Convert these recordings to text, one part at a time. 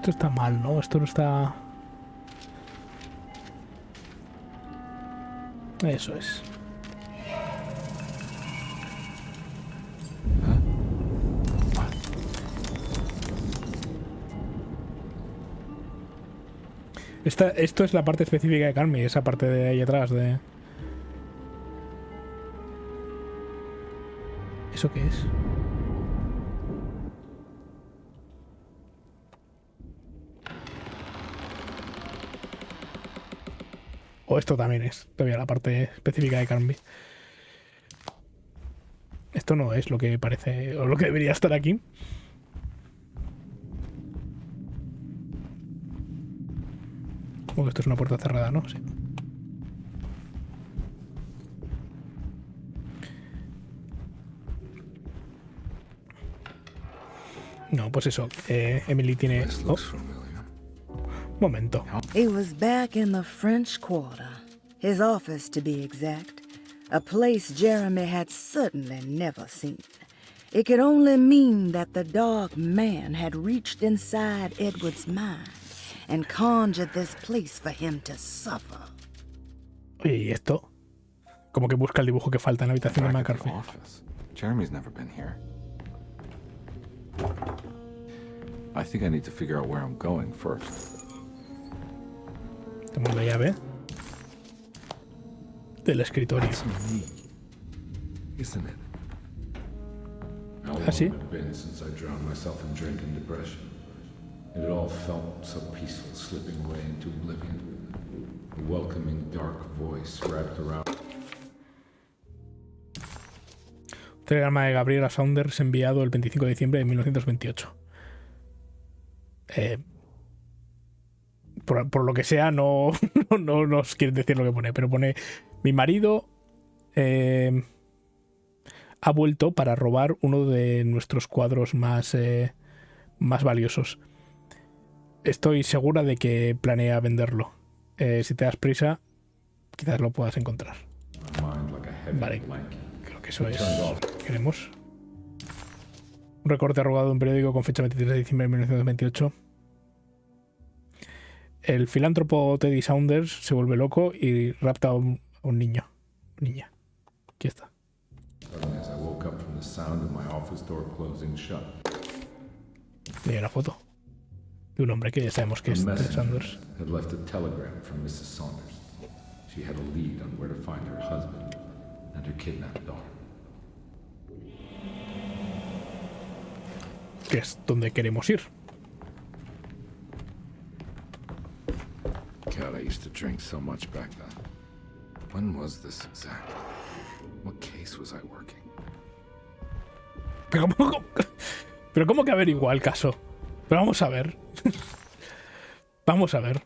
esto está mal, ¿no? Esto no está... Eso es. Esto es la parte específica de Carmi, esa parte de ahí atrás de... ¿Eso qué es? O esto también es todavía la parte específica de Carmi. Esto no es lo que parece o lo que debería estar aquí. Como esto es una puerta cerrada, ¿no? Sí. No, pues eso. Emily tiene... Oh. Momento. He was back in the French Quarter, his office to be exact, a place Jeremy had certainly never seen. It could only mean that the dark man had reached inside Edward's mind and conjured this place for him to suffer. Oye, ¿y esto? Como que busca el dibujo que falta en la habitación de McCarthy. Jeremy's never been here. I think I need to figure out where I'm going first. Tenemos la llave del escritorio. Isn't it? How long ¿Ah, sí? had it been since I drowned myself in drink and depression? And it all felt so peaceful, slipping away into oblivion. A welcoming, dark voice wrapped around. Telegrama de Gabriela Saunders enviado el 25 de diciembre de 1928. Por lo que sea, no nos quiere decir lo que pone, pero pone: mi marido ha vuelto para robar uno de nuestros cuadros más valiosos. Estoy segura de que planea venderlo. Si te das prisa, quizás lo puedas encontrar. Vale, creo que eso es lo que queremos. Un recorte arrugado de un periódico con fecha 23 de diciembre de 1928. El filántropo Teddy Saunders se vuelve loco y rapta a un niño. Niña. Aquí está. Y hay una foto de un hombre que ya sabemos que es Teddy Saunders. Que es donde queremos ir. God, I used to drink so much back then. When was this exactly? What case was I working? Pero ¿cómo que averigua el caso? Pero vamos a ver. Vamos a ver.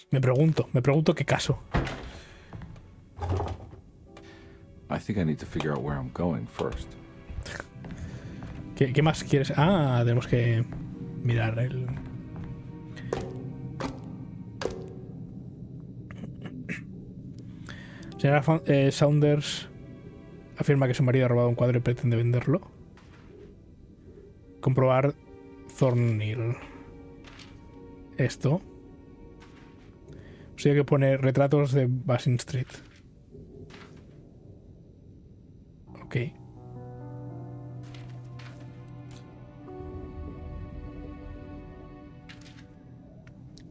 Me pregunto qué caso. I think I need to figure out where I'm going first. ¿Qué más quieres? Ah, tenemos que mirar el... Señora Saunders afirma que su marido ha robado un cuadro y pretende venderlo. Comprobar Thornhill. Esto. O sea que pone retratos de Basin Street. Ok.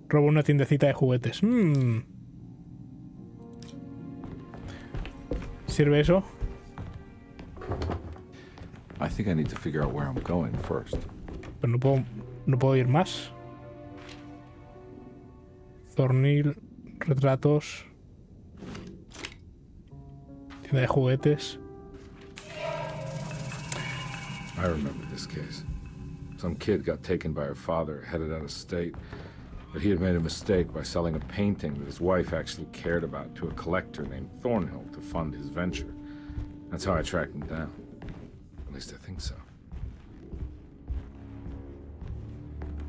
Robo una tiendecita de juguetes. ¿Sirve eso? I think I need to figure out where I'm going first. Pero no puedo ir más. Thornhill, retratos. Tienda de juguetes. I remember this case. Some kid got taken by her father, headed out of state. But he had made a mistake by selling a painting that his wife actually cared about to a collector named Thornhill to fund his venture. That's how I tracked him down. At least I think so.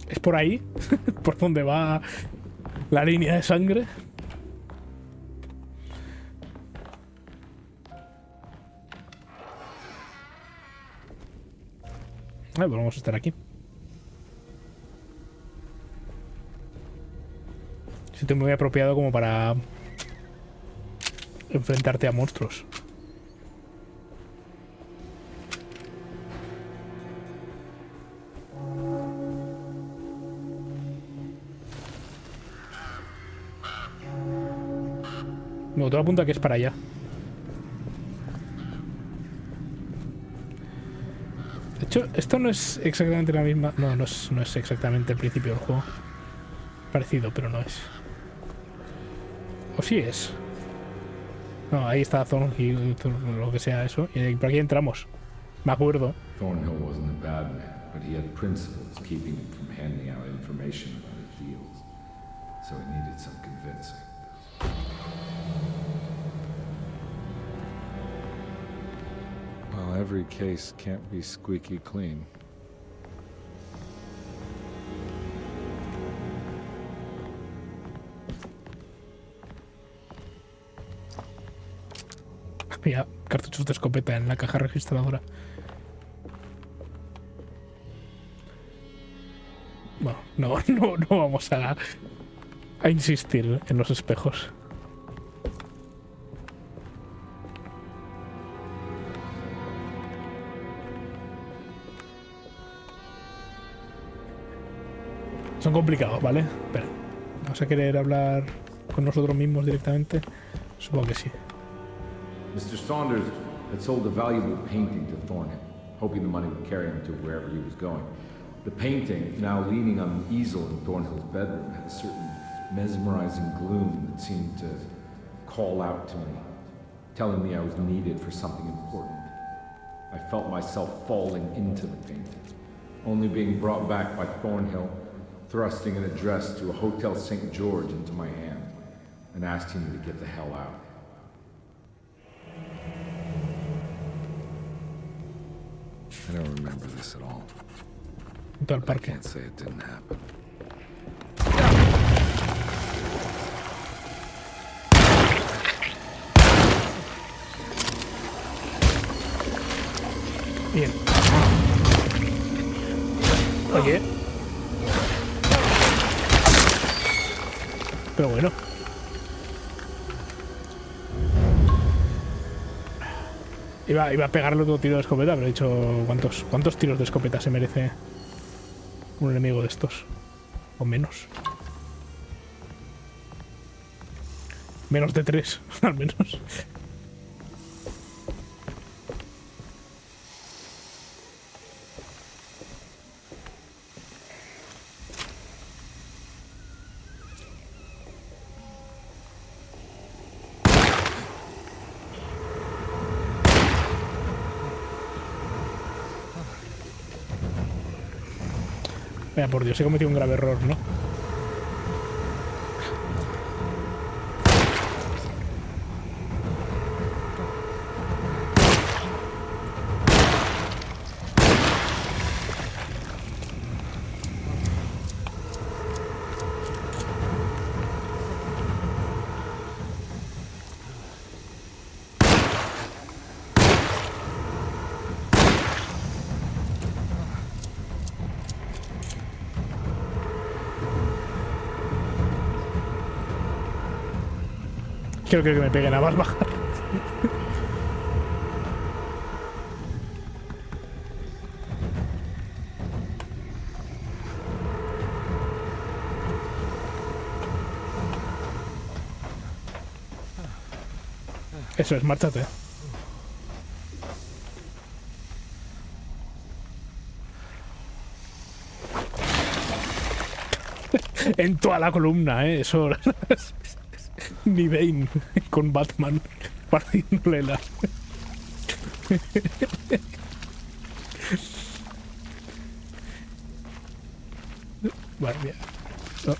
¿Es por ahí? ¿Por dónde va la línea de sangre? Pues vamos a estar aquí. Sitio muy apropiado como para enfrentarte a monstruos. No, todo apunta que es para allá. De hecho, esto no es exactamente la misma... No, no es exactamente el principio del juego. Parecido, pero no es. O sí es. No, ahí está Thornhill, lo que sea eso. Y por aquí entramos. Me acuerdo. Thornhill wasn't a bad man, but he had principles keeping him from handing out information about his deals. So he needed some convincing. Well, every case can't be squeaky clean. Mira, cartuchos de escopeta en la caja registradora. Bueno, no vamos a insistir en los espejos. Son complicados, ¿vale? Espera, ¿vamos a querer hablar con nosotros mismos directamente? Supongo que sí. Mr. Saunders had sold a valuable painting to Thornhill, hoping the money would carry him to wherever he was going. The painting, now leaning on an easel in Thornhill's bedroom, had a certain mesmerizing gloom that seemed to call out to me, telling me I was needed for something important. I felt myself falling into the painting, only being brought back by Thornhill, thrusting an address to a Hotel St. George into my hand and asking me to get the hell out. I don't remember this at all. Todo el But I parque. can't say it didn't happen. Bien. Oye. Pero bueno. Iba a pegarle otro tiro de escopeta, pero he dicho... ¿Cuántos tiros de escopeta se merece un enemigo de estos? O menos. Menos de 3, al menos. Vaya, por Dios, he cometido un grave error, ¿no? Quiero que me peguen a más bajar. Eso es, márchate. En toda la columna, eso. Ni Bane con Batman partiéndole la... Vale, bien. No.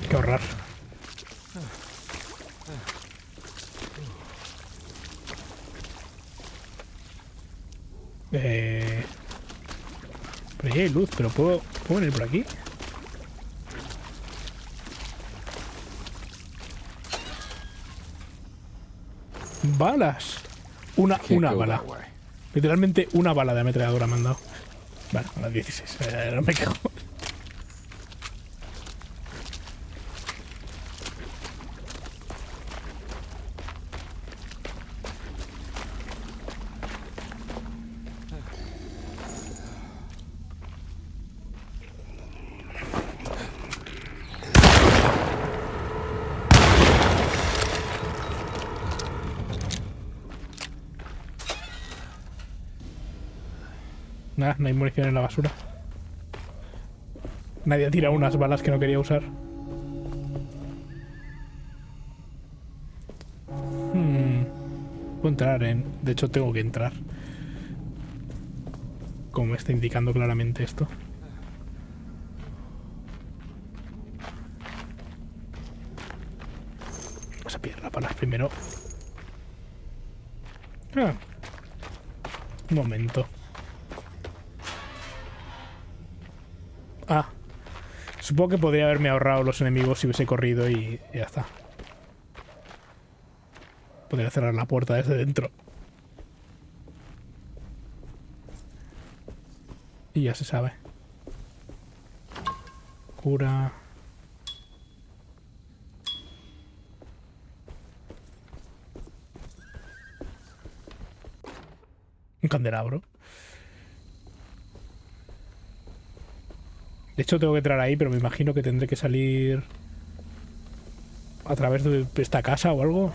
Hay que ahorrar. Pero ahí hay luz, pero ¿puedo venir por aquí? Balas. Una bala. Literalmente una bala de ametralladora me han dado. Bueno, a las 16. No me quejo. Nada, no hay munición en la basura. Nadie ha tirado unas balas que no quería usar. Puedo entrar en... De hecho, tengo que entrar. Como me está indicando claramente esto. Vamos a pillar las balas primero. Un momento. Supongo que podría haberme ahorrado los enemigos si hubiese corrido y ya está. Podría cerrar la puerta desde dentro. Y ya se sabe. Cura. Un candelabro. De hecho tengo que entrar ahí, pero me imagino que tendré que salir a través de esta casa o algo.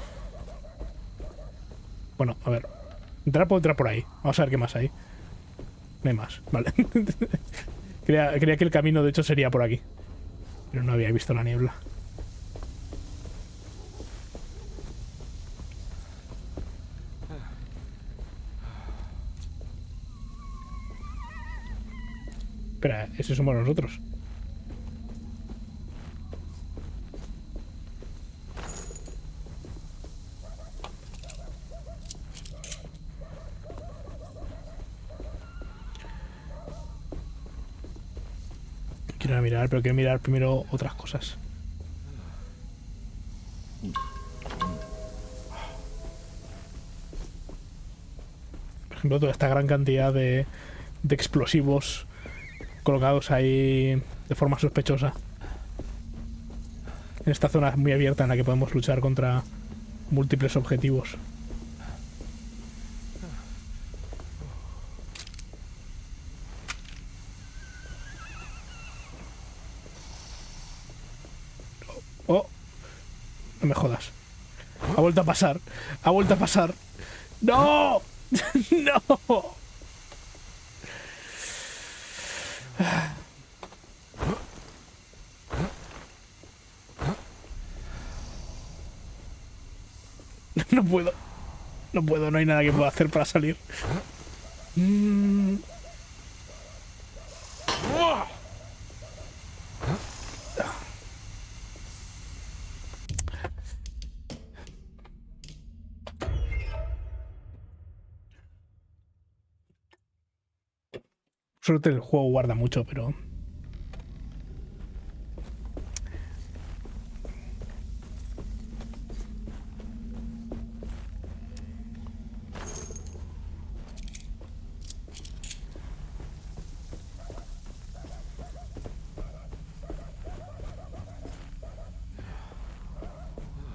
Bueno, a ver. Puedo entrar por ahí. Vamos a ver qué más hay. No hay más, vale. creía que el camino de hecho sería por aquí. Pero no había visto la niebla. Espera, ese somos nosotros. Quiero mirar, pero quiero mirar primero otras cosas. Por ejemplo, toda esta gran cantidad de explosivos colocados ahí de forma sospechosa. En esta zona muy abierta en la que podemos luchar contra múltiples objetivos. Oh, no me jodas. Ha vuelto a pasar. Ha vuelto a pasar. ¡No! ¡No! No puedo. No puedo, no hay nada que pueda hacer para salir. Suerte el juego guarda mucho, pero...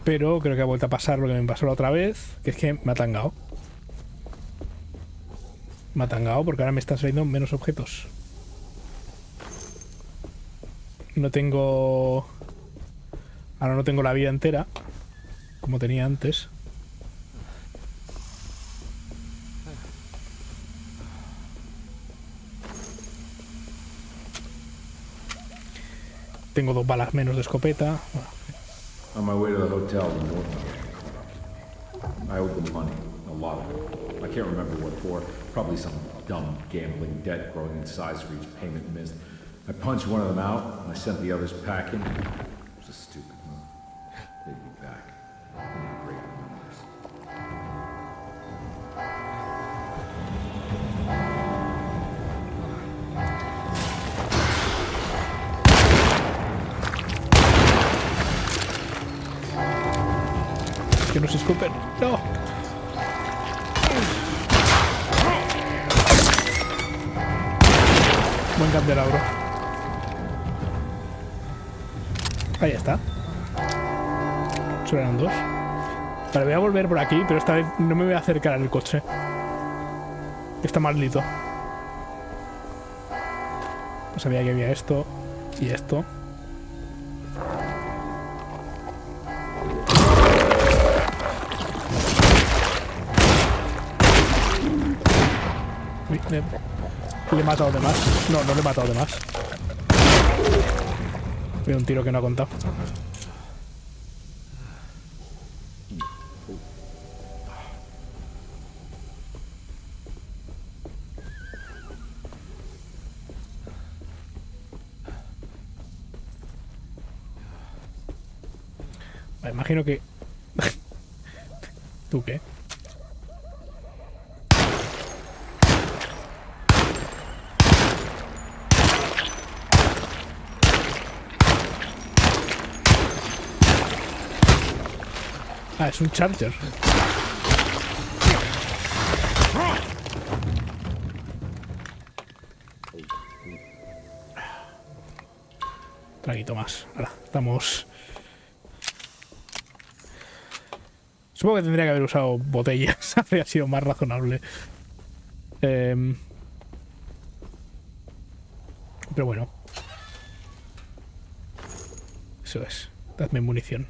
Pero creo que ha vuelto a pasar lo que me pasó la otra vez, que es que me ha tangado. Me ha tangado porque ahora me están saliendo menos objetos. No tengo... Ahora no tengo la vida entera, como tenía antes. Tengo 2 balas menos de escopeta. On my way to the hotel in North, I owed them money, a lot of it. I can't remember what for. Probably some dumb gambling debt growing in size for each payment missed. I punched one of them out, and I sent the others packing. It was a stupid move. They'd be back. Que no se escupen. ¡No! Buen candelabro. Ahí está. Solo eran dos. Vale, voy a volver por aquí, pero esta vez no me voy a acercar al coche. Está maldito. No sabía que había esto y esto. Uy, le he matado de más. No, no le he matado de más. Veo un tiro que no ha contado. Vale, imagino que... ¿Tú qué? Ah, es un charger. Traguito más. Ahora, estamos... Supongo que tendría que haber usado botellas. Habría sido más razonable. Pero bueno. Eso es. Dadme munición.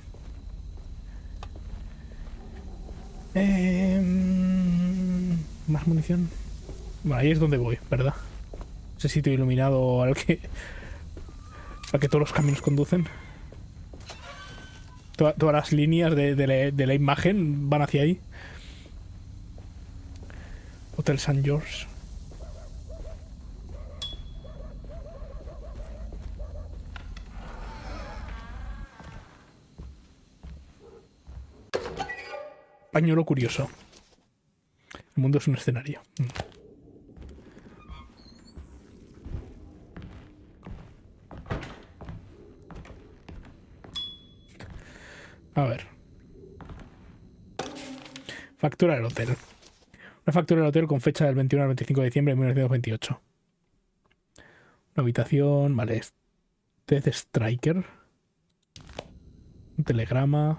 Más munición. Bueno, ahí es donde voy, ¿verdad? Ese sitio iluminado al que todos los caminos conducen. Todas las líneas de la imagen van hacia ahí. Hotel St. George. Pañuelo curioso. El mundo es un escenario. A ver. Factura del hotel. Una factura del hotel con fecha del 21 al 25 de diciembre de 1928. Una habitación, vale. Death Striker. Un telegrama.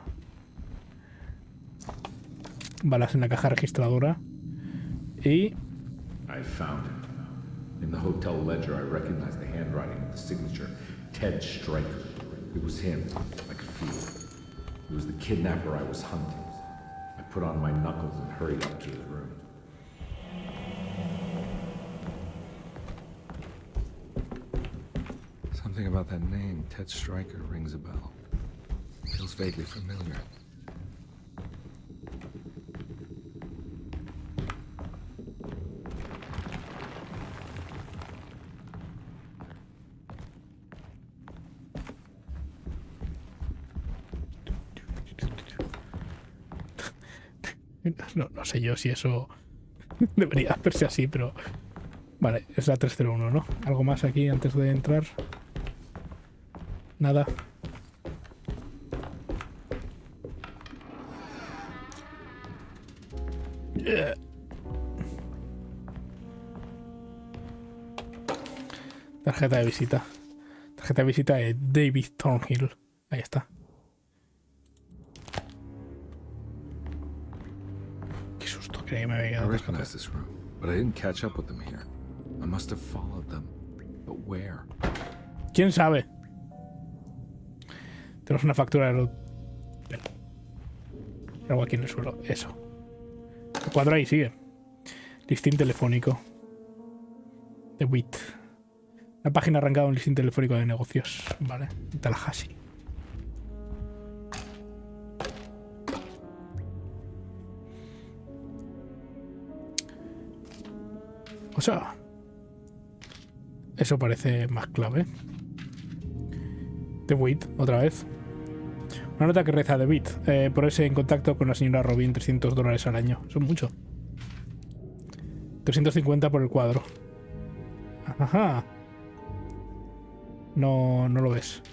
Balas en la caja registradora. Y... I found it. In the hotel ledger, I recognized the handwriting of the signature. Ted Stryker. It was him. I could feel it. It was the kidnapper I was hunting. I put on my knuckles and hurried up to his room. Something about that name, Ted Stryker, rings a bell. Feels vaguely familiar. No sé yo si eso debería hacerse así, pero... Vale, es la 301, ¿no? ¿Algo más aquí antes de entrar? Nada. Tarjeta de visita. Tarjeta de visita de David Thornhill. Ahí está. Qué susto, creí que me había I quedado. recognize this room, but I didn't catch up with them here. I must have followed them. But where? ¿Quién sabe? Tenemos una factura de... Espera. Hay algo aquí en el suelo. Eso. El cuadro ahí sigue. Listín telefónico. The WIT. La página arrancada un listín telefónico de negocios. Vale. Tallahassee. O sea... Eso parece más clave. The WIT, otra vez. Una nota que reza The WIT. Ponerse en contacto con la señora Robin, $300 al año. Son mucho. 350 por el cuadro. Ajá. No lo ves.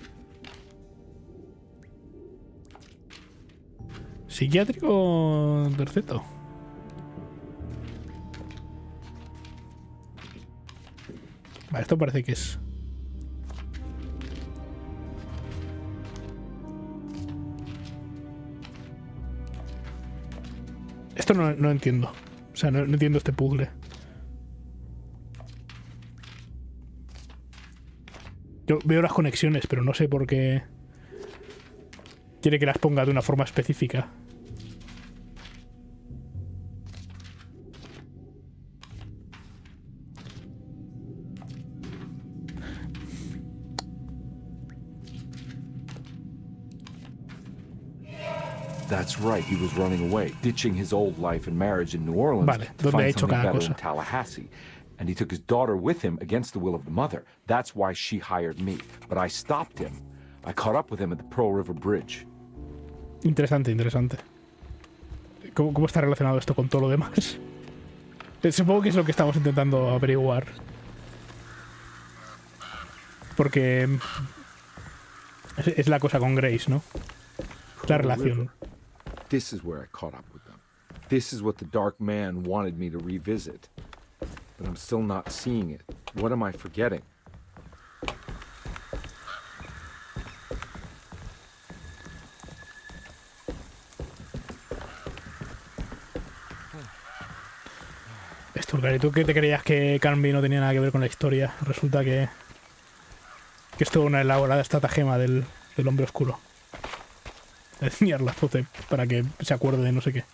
Psiquiátrico terceto. Vale, esto parece que es... Esto no entiendo. O sea, no entiendo este puzzle. Yo veo las conexiones, pero no sé por qué quiere que las ponga de una forma específica. That's right, he was running away, ditching his old life and marriage in New Orleans Vale, to ¿dónde ha find hecho something cada better cosa? in Tallahassee. And he took his daughter with him against the will of the mother. That's why she hired me. But I stopped him. I caught up with him at the Pearl River Bridge. Interesante, interesante. ¿Cómo está relacionado esto con todo lo demás? Supongo que es lo que estamos intentando averiguar. Porque es la cosa con Grace, ¿no? La relación. This is where I caught up with them. This is what the Dark Man wanted me to revisit. But I'm still not seeing it. What am I forgetting? Sturgar, ¿y tú qué te creías que Canby no tenía nada que ver con la historia? Resulta que es toda una elaborada estratagema del hombre oscuro. Enseñar la foto para que se acuerde de no sé qué.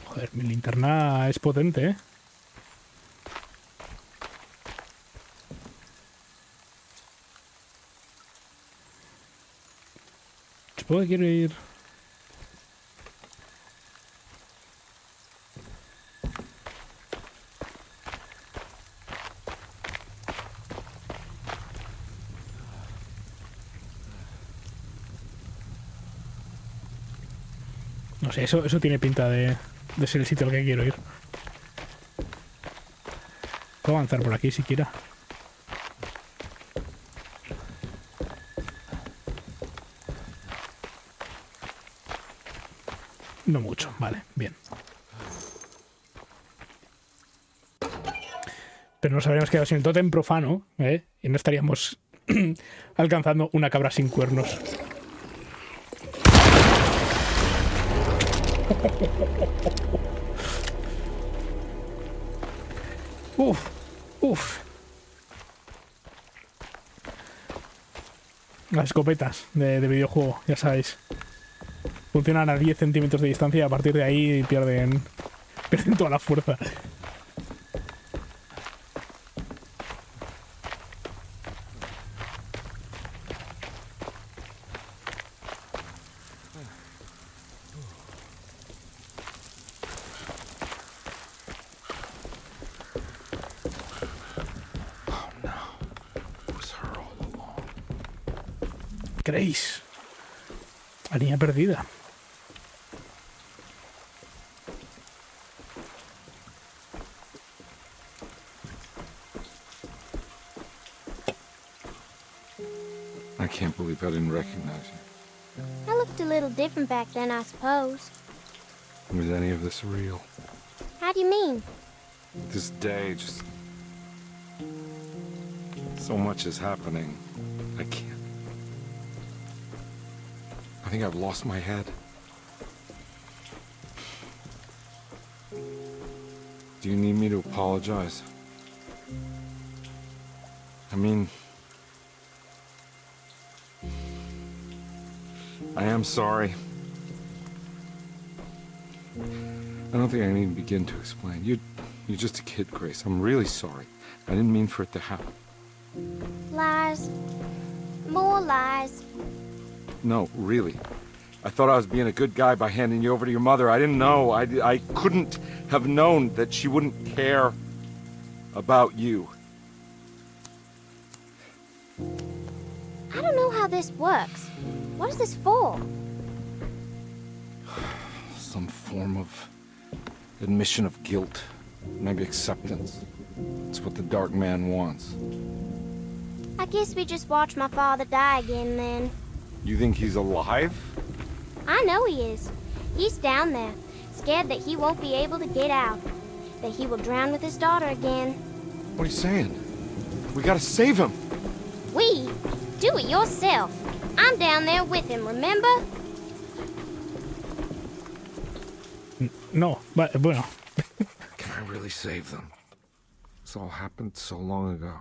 Joder, mi linterna es potente, ¿eh? Supongo que quiero ir... No sé, eso tiene pinta de ser el sitio al que quiero ir. Puedo avanzar por aquí siquiera. No mucho, vale, bien. Pero nos habríamos quedado sin el tótem profano, ¿eh? Y no estaríamos alcanzando una cabra sin cuernos. Uf. Las escopetas de videojuego, ya sabéis. Funcionan a 10 centímetros de distancia y a partir de ahí pierden toda la fuerza. Grace, la niña perdida. I can't believe I didn't recognize you. I looked a little different back then, I suppose. Was any of this real? How do you mean? This day, just... so much is happening. I can't... I think I've lost my head. Do you need me to apologize? I mean... I am sorry. I don't think I need to begin to explain. You're just a kid, Grace. I'm really sorry. I didn't mean for it to happen. Lies. More lies. No, really. I thought I was being a good guy by handing you over to your mother. I didn't know. I couldn't have known that she wouldn't care about you. I don't know how this works. What is this for? Some form of admission of guilt. Maybe acceptance. It's what the Dark Man wants. I guess we just watch my father die again then. You think he's alive? I know he is. He's down there, scared that he won't be able to get out. That he will drown with his daughter again. What are you saying? We gotta save him! We? Do it yourself. I'm down there with him, remember? No, bueno. Can I really save them? This all happened so long ago.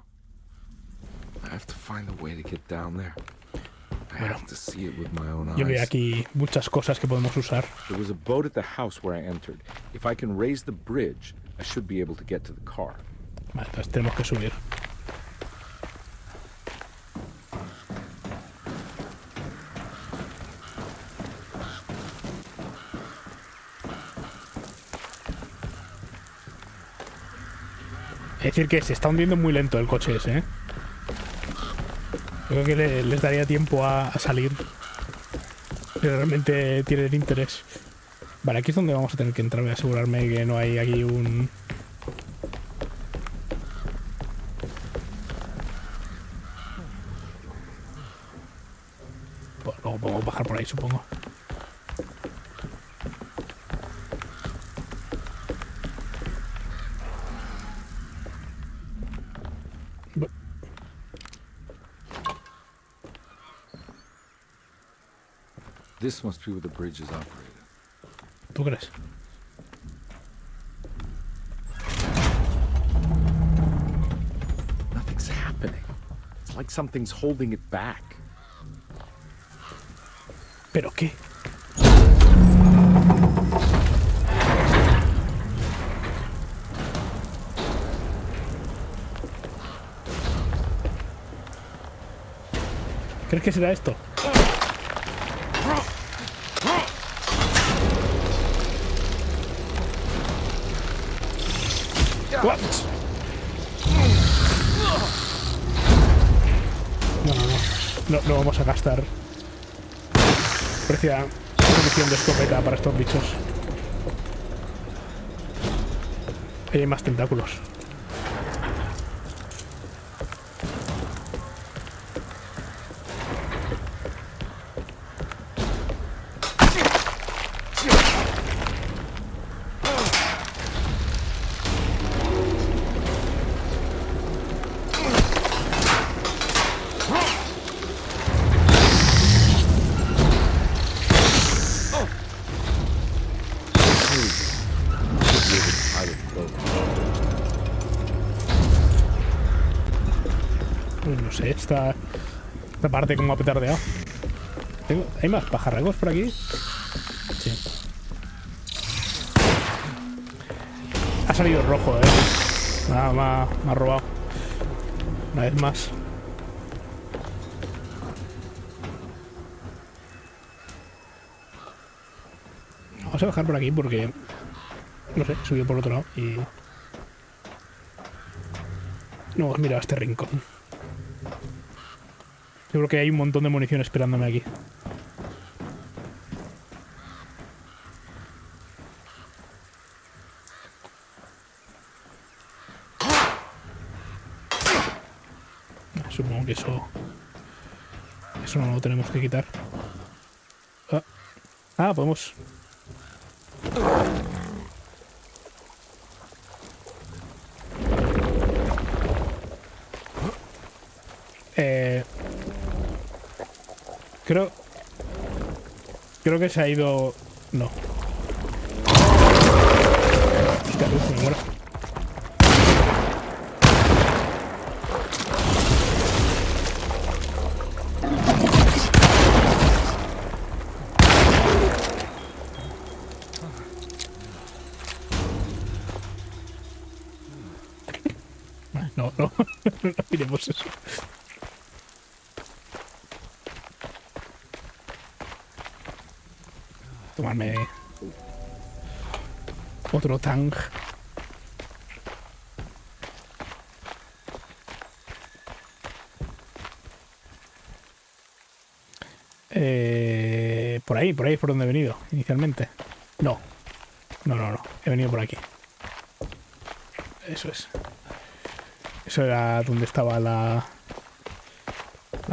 I have to find a way to get down there. I have to see it with my own eyes. Yo veo aquí muchas cosas que podemos usar. There was a boat at the house where I entered. If I can raise the bridge, I should be able to get to the car. Vale, entonces tenemos que subir. Es decir que se está hundiendo muy lento el coche ese, ¿eh? Creo que les daría tiempo a salir. Si realmente tienen interés. Vale, aquí es donde vamos a tener que entrar. Voy a asegurarme que no hay aquí un... Pues luego podemos bajar por ahí, supongo. This must be where the bridge is operated. ¿Tú crees? Nothing's happening. It's like something's holding it back. ¿Pero qué? ¿Crees que será esto? What? No vamos a gastar preciada munición de escopeta para estos bichos. Ahí hay más tentáculos. No sé, esta parte como ha petardeado. ¿Hay más pajarracos por aquí? Sí. Ha salido rojo, me ha robado. Una vez más. Vamos a bajar por aquí porque... No sé, he subido por el otro lado y... No hemos mirado este rincón. Yo creo que hay un montón de munición esperándome aquí. Supongo que eso no lo tenemos que quitar. Podemos... Creo que se ha ido... No. Hostia, me muero. No miremos eso. Tomarme otro tang. Por ahí es por donde he venido inicialmente. No. He venido por aquí. Eso es. Eso era donde estaba la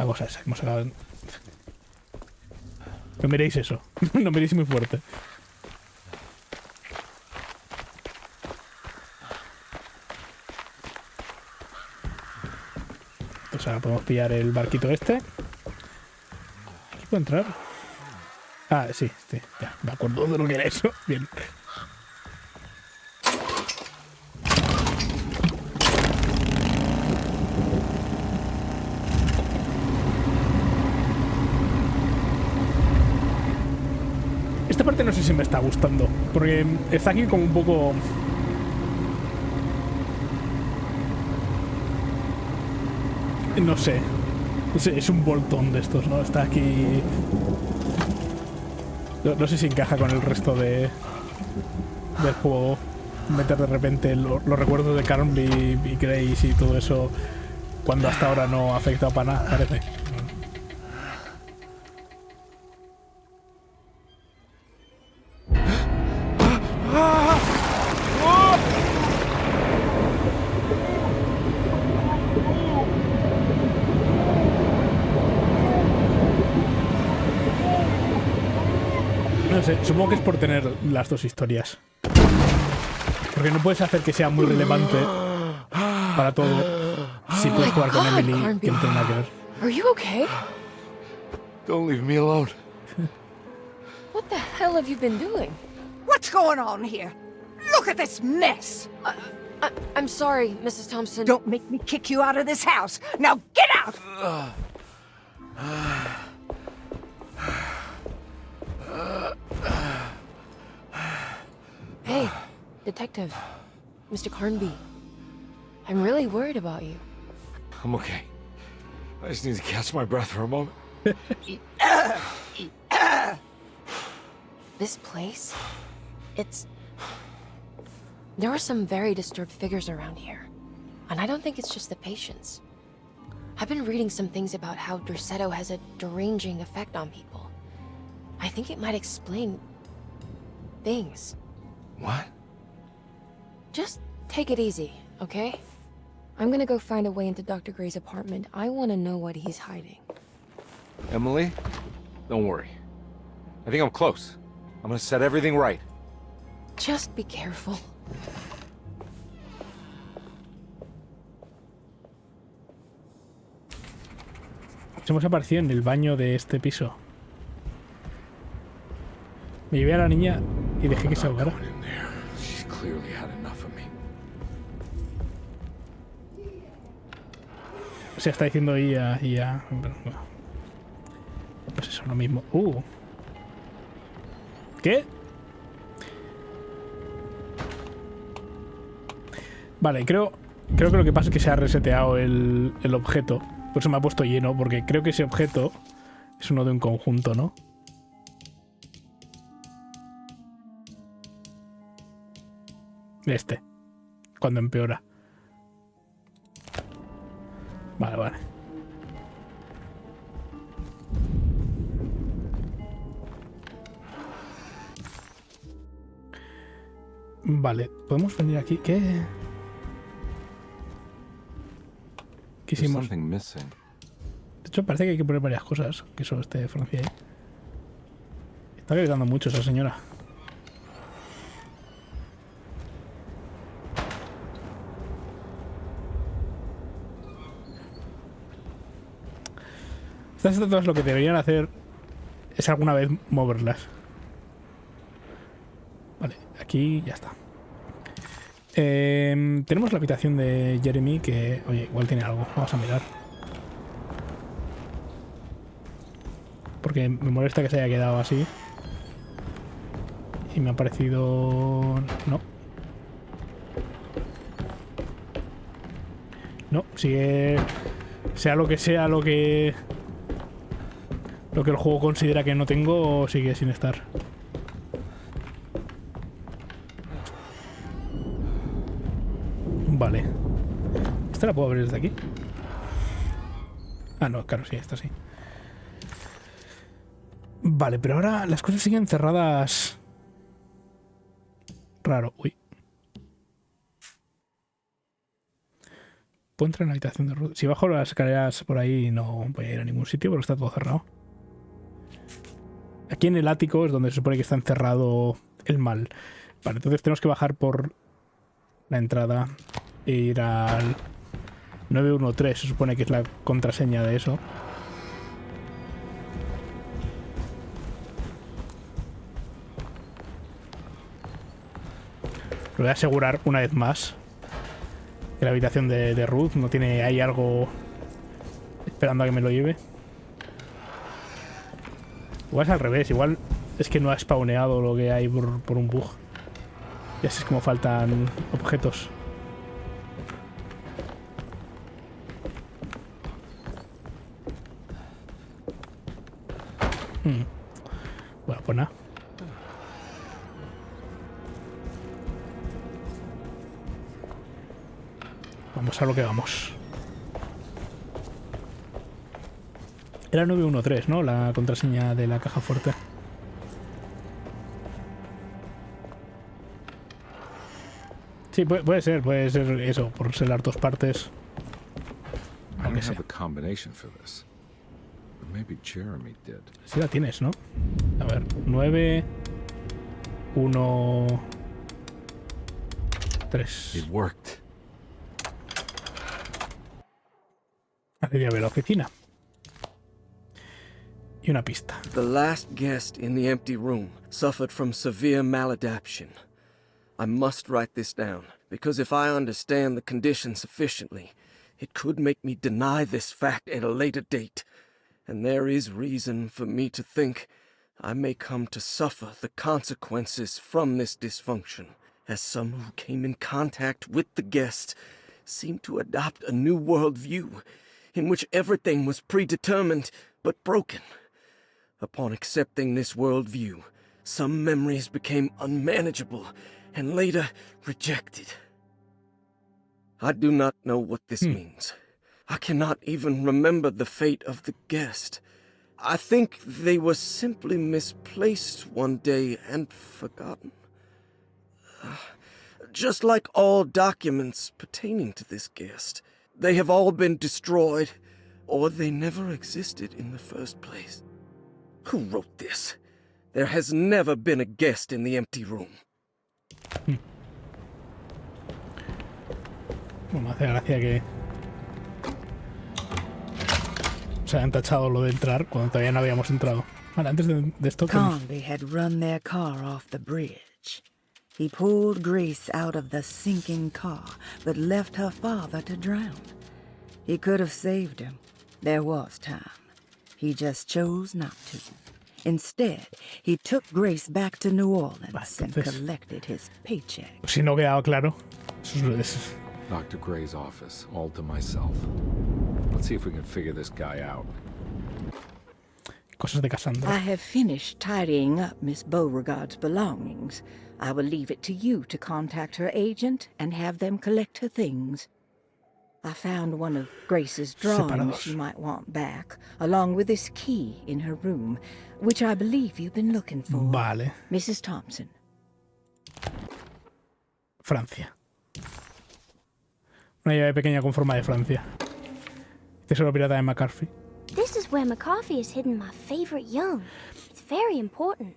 cosa esa. Hemos sacado... No miréis eso. No miréis muy fuerte. Pues ahora podemos pillar el barquito este. ¿Aquí puedo entrar? Ah, sí. Ya, me acuerdo de lo que era eso. Bien. Esta parte no sé si me está gustando, porque está aquí como un poco... No sé. Es un voltón de estos, ¿no? Está aquí... No sé si encaja con el resto del juego. Meter de repente los recuerdos de Carnby y Grace y todo eso, cuando hasta ahora no ha afectado para nada, parece. No sé, supongo que es por tener las dos historias. Porque no puedes hacer que sea muy relevante para todo si puedes jugar con Emily, que no tiene nada que ver. Are you okay? Don't leave me alone. What the hell have you been doing? What's going on here? Look at this mess! I'm sorry, Mrs. Thompson. Don't make me kick you out of this house. Now get out! Hey, Detective. Mr. Carnby. I'm really worried about you. I'm okay. I just need to catch my breath for a moment. This place? There are some very disturbed figures around here. And I don't think it's just the patients. I've been reading some things about how Derceto has a deranging effect on people. I think it might explain... things. What? Just take it easy, okay? I'm gonna go find a way into Dr. Gray's apartment. I want to know what he's hiding. Emily, don't worry. I think I'm close. I'm gonna set everything right. Just be careful. Hemos aparecido en el baño de este piso. Me llevé a la niña y dejé que se ahogara. She's clearly had enough of me. O sea, está diciendo IA. Bueno, pues eso, lo mismo. ¿Qué? Vale, creo que lo que pasa es que se ha reseteado el objeto. Por eso me ha puesto lleno, porque creo que ese objeto es uno de un conjunto, ¿no? Este. Cuando empeora. Vale. Vale, podemos venir aquí. ¿Qué hicimos? De hecho, parece que hay que poner varias cosas. Que solo esté Francia ahí. Está gritando mucho esa señora. Estas estatuas lo que deberían hacer es alguna vez moverlas. Vale, aquí ya está. Tenemos la habitación de Jeremy que, oye, igual tiene algo. Vamos a mirar. Porque me molesta que se haya quedado así. Y me ha parecido... No, sigue... Sea lo que el juego considera que no tengo, sigue sin estar. Vale. ¿Esta la puedo abrir desde aquí? Ah, no, claro, sí, esta sí. Vale, pero ahora las cosas siguen cerradas. Raro. Uy. Puedo entrar en la habitación de Ruth. Si bajo las escaleras por ahí no voy a ir a ningún sitio porque está todo cerrado. Aquí en el ático es donde se supone que está encerrado el mal. Vale, entonces tenemos que bajar por la entrada e ir al 913. Se supone que es la contraseña de eso. Lo voy a asegurar una vez más. Que la habitación de Ruth no tiene ahí algo esperando a que me lo lleve. Igual es al revés, igual es que no ha spawneado lo que hay por un bug. Y así es como faltan objetos. Bueno, pues nada. Vamos a lo que vamos. Era 913, ¿no? La contraseña de la caja fuerte. Sí, puede ser eso, por ser las dos partes. I don't have a combination for this. But maybe Jeremy did. Sí la tienes, ¿no? A ver, 9, 1, 3. It worked. Aquí ya veo la oficina. Y una pista. The last guest in the empty room suffered from severe maladaptation. I must write this down, because if I understand the condition sufficiently, it could make me deny this fact at a later date. And there is reason for me to think I may come to suffer the consequences from this dysfunction, as some who came in contact with the guest seem to adopt a new worldview in which everything was predetermined but broken. Upon accepting this worldview, some memories became unmanageable and later rejected. I do not know what this means. I cannot even remember the fate of the guest. I think they were simply misplaced one day and forgotten. Just like all documents pertaining to this guest, they have all been destroyed, or they never existed in the first place. Who wrote this? There has never been a guest in the empty room. Bueno, me hace gracia que se hayan tachado lo de entrar cuando todavía no habíamos entrado. Vale, antes de esto... Conley had run their car off the bridge. He pulled Grace out of the sinking car, but left her father to drown. He could have saved him. There was time. He just chose not to. Instead, he took Grace back to New Orleans and collected his paycheck. Si no quedaba claro. Eso es... Dr. Gray's office, all to myself. Let's see if we can figure this guy out. Cosas de Cassandra. I have finished tidying up Miss Beauregard's belongings. I will leave it to you to contact her agent and have them collect her things. I found one of Grace's drawings she might want back, along with this key in her room, which I believe you've been looking for. Vale. Mrs. Thompson. Francia. Una llave pequeña con forma de Francia. Tesoro pirata de McCarthy. This is where McCarthy has hidden my favorite young. It's very important.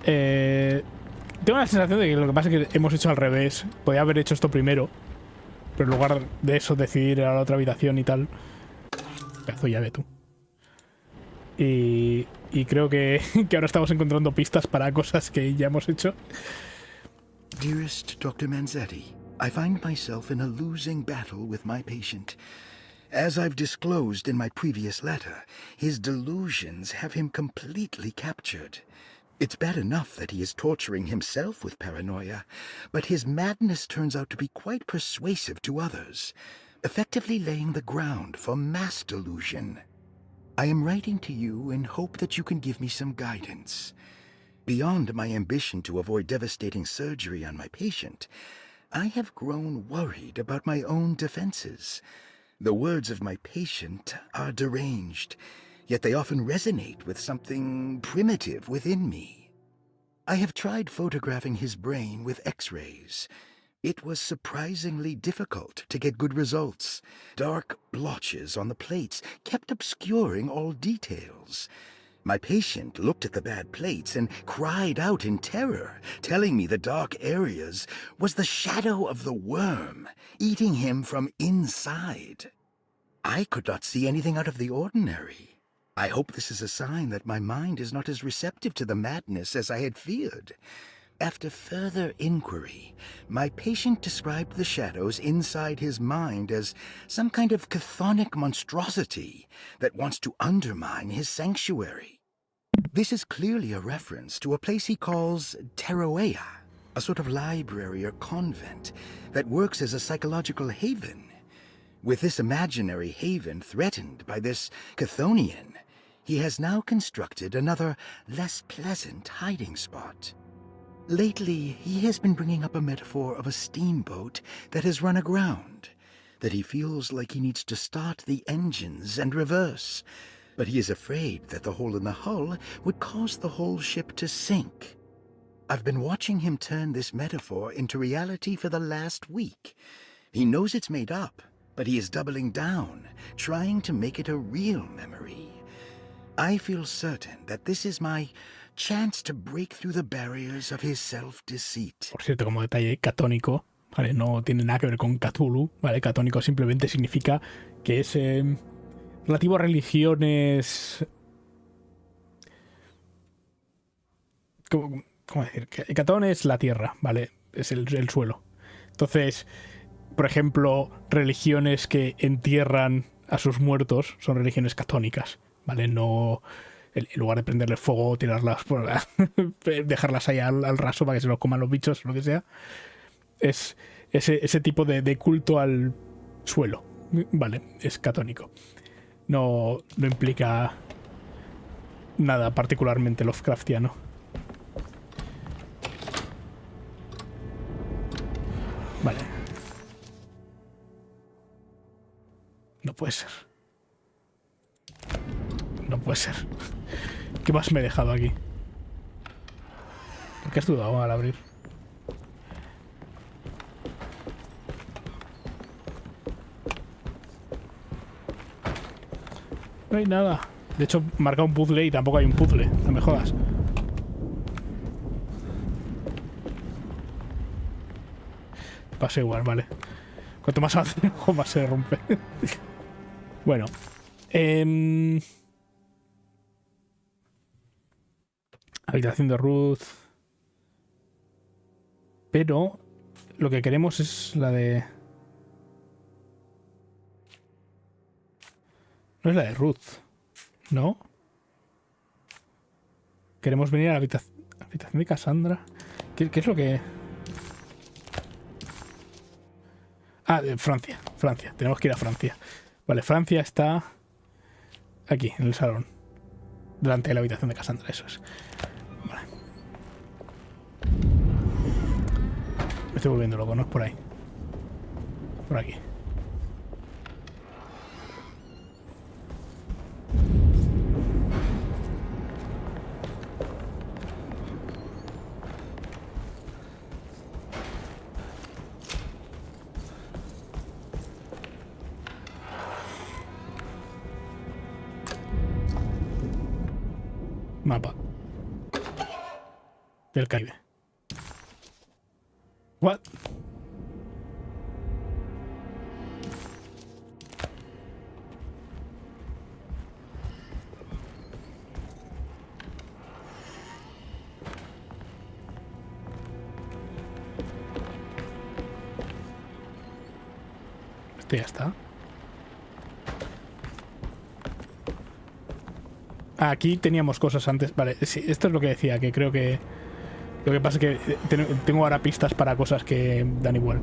Tengo la sensación de que lo que pasa es que hemos hecho al revés. Podía haber hecho esto primero, pero en lugar de eso decidir ir a la otra habitación y tal. Pedazo llave tú. Y creo que ahora estamos encontrando pistas para cosas que ya hemos hecho. Dearest Dr. Manzetti, I find myself in a losing battle with my patient. As I've disclosed in my previous letter, his delusions have him completely captured. It's bad enough that he is torturing himself with paranoia, but his madness turns out to be quite persuasive to others, effectively laying the ground for mass delusion. I am writing to you in hope that you can give me some guidance. Beyond my ambition to avoid devastating surgery on my patient, I have grown worried about my own defenses. The words of my patient are deranged, yet they often resonate with something primitive within me. I have tried photographing his brain with X-rays. It was surprisingly difficult to get good results. Dark blotches on the plates kept obscuring all details. My patient looked at the bad plates and cried out in terror, telling me the dark areas was the shadow of the worm, eating him from inside. I could not see anything out of the ordinary. I hope this is a sign that my mind is not as receptive to the madness as I had feared. After further inquiry, my patient described the shadows inside his mind as some kind of chthonic monstrosity that wants to undermine his sanctuary. This is clearly a reference to a place he calls Teroea, a sort of library or convent that works as a psychological haven. With this imaginary haven threatened by this Chthonian, he has now constructed another, less pleasant hiding spot. Lately, he has been bringing up a metaphor of a steamboat that has run aground, that he feels like he needs to start the engines and reverse, but he is afraid that the hole in the hull would cause the whole ship to sink. I've been watching him turn this metaphor into reality for the last week. He knows it's made up, but he is doubling down, trying to make it a real memory. I feel certain that this is my chance to break through the barriers of his self-deceit. Por cierto, como detalle, catónico, ¿vale? No tiene nada que ver con Cthulhu, ¿vale? Catónico simplemente significa que es relativo a religiones... ¿Cómo decir? Catón es la tierra, ¿vale? Es el suelo. Entonces, por ejemplo, religiones que entierran a sus muertos son religiones catónicas, ¿vale? No... En lugar de prenderle fuego, tirarlas por dejarlas ahí al raso para que se los coman los bichos, lo que sea. Es ese tipo de culto al suelo. Vale, es catónico. No implica nada particularmente Lovecraftiano. Vale. No puede ser. No puede ser. ¿Qué más me he dejado aquí? ¿Por qué has dudado al abrir? No hay nada. De hecho, marca un puzzle y tampoco hay un puzzle. No me jodas. Pasa igual, vale. Cuanto más hace, más se rompe. Bueno. Habitación de Ruth. Pero lo que queremos es la de... No es la de Ruth, ¿no? Queremos venir a la habitación de Cassandra. ¿Qué es lo que...? Ah, de Francia. Francia. Tenemos que ir a Francia. Vale, Francia está aquí, en el salón. Delante de la habitación de Cassandra, eso es. Vale. Me estoy volviendo loco, ¿no? Es por ahí. Por aquí. Mapa del Caribe. What? Este ya está. Aquí teníamos cosas antes. Vale, sí, esto es lo que decía, que creo que... Lo que pasa es que tengo ahora pistas para cosas que dan igual.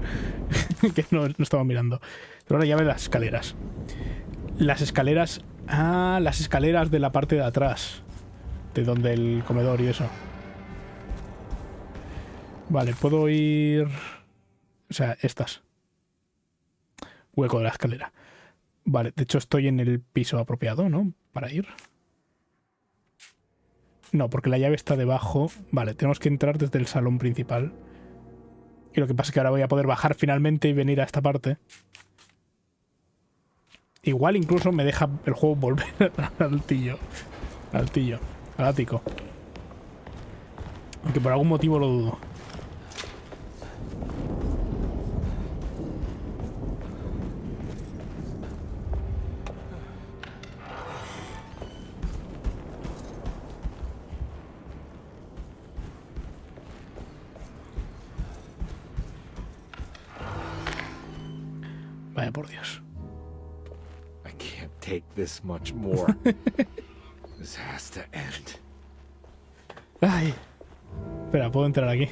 Que no estaba mirando. Pero ahora ya ve las escaleras. Las escaleras... Ah, las escaleras de la parte de atrás. De donde el comedor y eso. Vale, puedo ir... O sea, estas. Hueco de la escalera. Vale, de hecho estoy en el piso apropiado, ¿no? Para ir. No, porque la llave está debajo. Vale, tenemos que entrar desde el salón principal. Y lo que pasa es que ahora voy a poder bajar finalmente y venir a esta parte. Igual incluso me deja el juego volver al tillo. Al ático. Aunque por algún motivo lo dudo. Vaya por Dios. I can't take this much more. This has to end. Ay. Espera, puedo entrar aquí.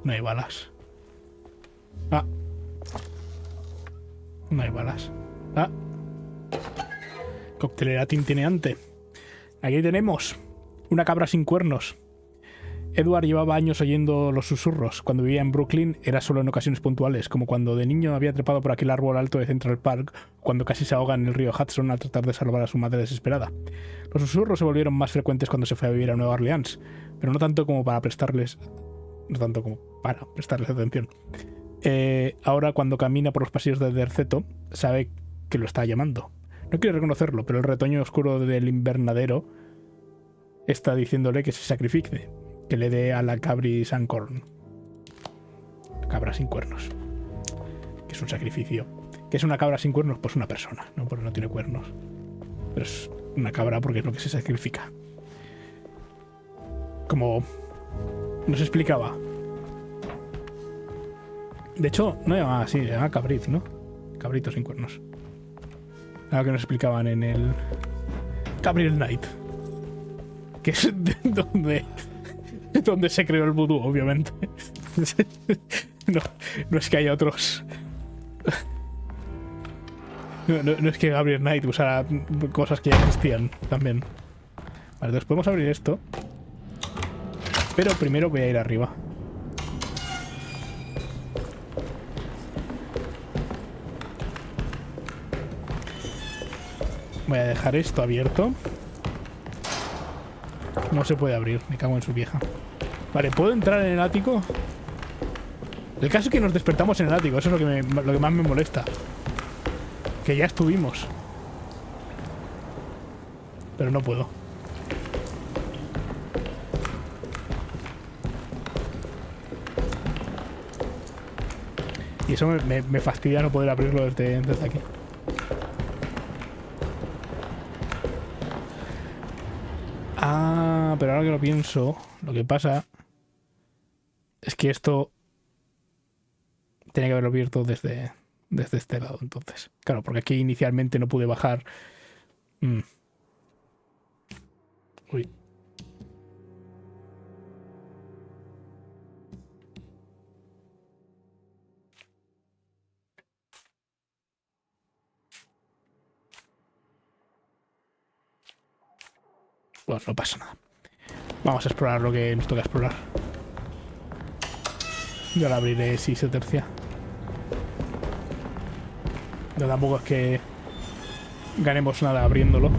No hay balas. Ah. No hay balas. Ah. Coctelera tintineante. Aquí tenemos una cabra sin cuernos. Edward llevaba años oyendo los susurros. Cuando vivía en Brooklyn era solo en ocasiones puntuales, como cuando de niño había trepado por aquel árbol alto de Central Park, cuando casi se ahoga en el río Hudson al tratar de salvar a su madre desesperada. Los susurros se volvieron más frecuentes cuando se fue a vivir a Nueva Orleans, pero no tanto como para prestarles atención. Ahora, cuando camina por los pasillos de Derceto, sabe que lo está llamando. No quiere reconocerlo, pero el retoño oscuro del invernadero está diciéndole que se sacrifique, que le dé a la cabri Sancorn. Cabra sin cuernos. Que es un sacrificio. ¿Qué es una cabra sin cuernos? Pues una persona, ¿no? Porque no tiene cuernos. Pero es una cabra porque es lo que se sacrifica. Como nos explicaba. De hecho, no llamaba así, llamaba cabrit, ¿no? Cabrito sin cuernos. Algo que nos explicaban en el Gabriel Knight. Que es donde se creó el vudú, obviamente. No es que haya otros. No es que Gabriel Knight usara cosas que ya existían también. Vale, entonces podemos abrir esto. Pero primero voy a ir arriba. Voy a dejar esto abierto. No se puede abrir, me cago en su vieja. Vale, ¿puedo entrar en el ático? El caso es que nos despertamos en el ático. Eso es lo que más me molesta. Que ya estuvimos. Pero no puedo. Y eso me fastidia no poder abrirlo desde aquí. Ah, pero ahora que lo pienso, lo que pasa es que esto tenía que haberlo abierto desde este lado, entonces. Claro, porque aquí inicialmente no pude bajar. Uy. Bueno, no pasa nada. Vamos a explorar lo que nos toca explorar. Yo la abriré si se tercia. No, tampoco es que ganemos nada abriéndolo.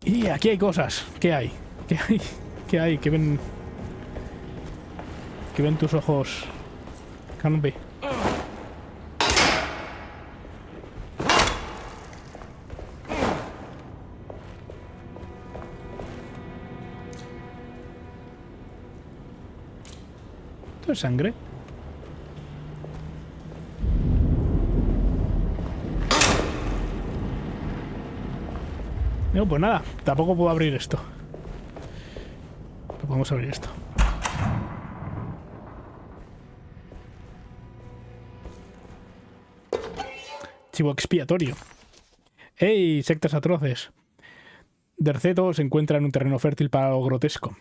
Y aquí hay cosas. ¿Qué hay? ¿Qué hay? ¿Qué hay? ¿Qué ven tus ojos? Canopy. ¿Esto es sangre? No, pues nada, tampoco puedo abrir esto. No podemos abrir esto. Chivo expiatorio. ¡Ey! Sectas atroces. Derceto se encuentra en un terreno fértil para lo grotesco.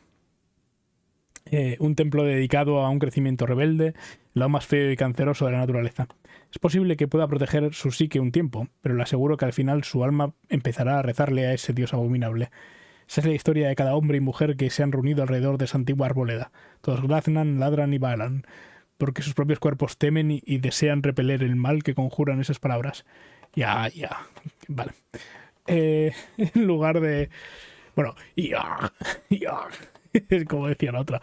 Un templo dedicado a un crecimiento rebelde, el lado más feo y canceroso de la naturaleza. Es posible que pueda proteger su psique un tiempo, pero le aseguro que al final su alma empezará a rezarle a ese dios abominable. Esa es la historia de cada hombre y mujer que se han reunido alrededor de esa antigua arboleda. Todos graznan, ladran y bailan, porque sus propios cuerpos temen y desean repeler el mal que conjuran esas palabras. Ya. Vale. En lugar de... Bueno, ya. Es como decía la otra.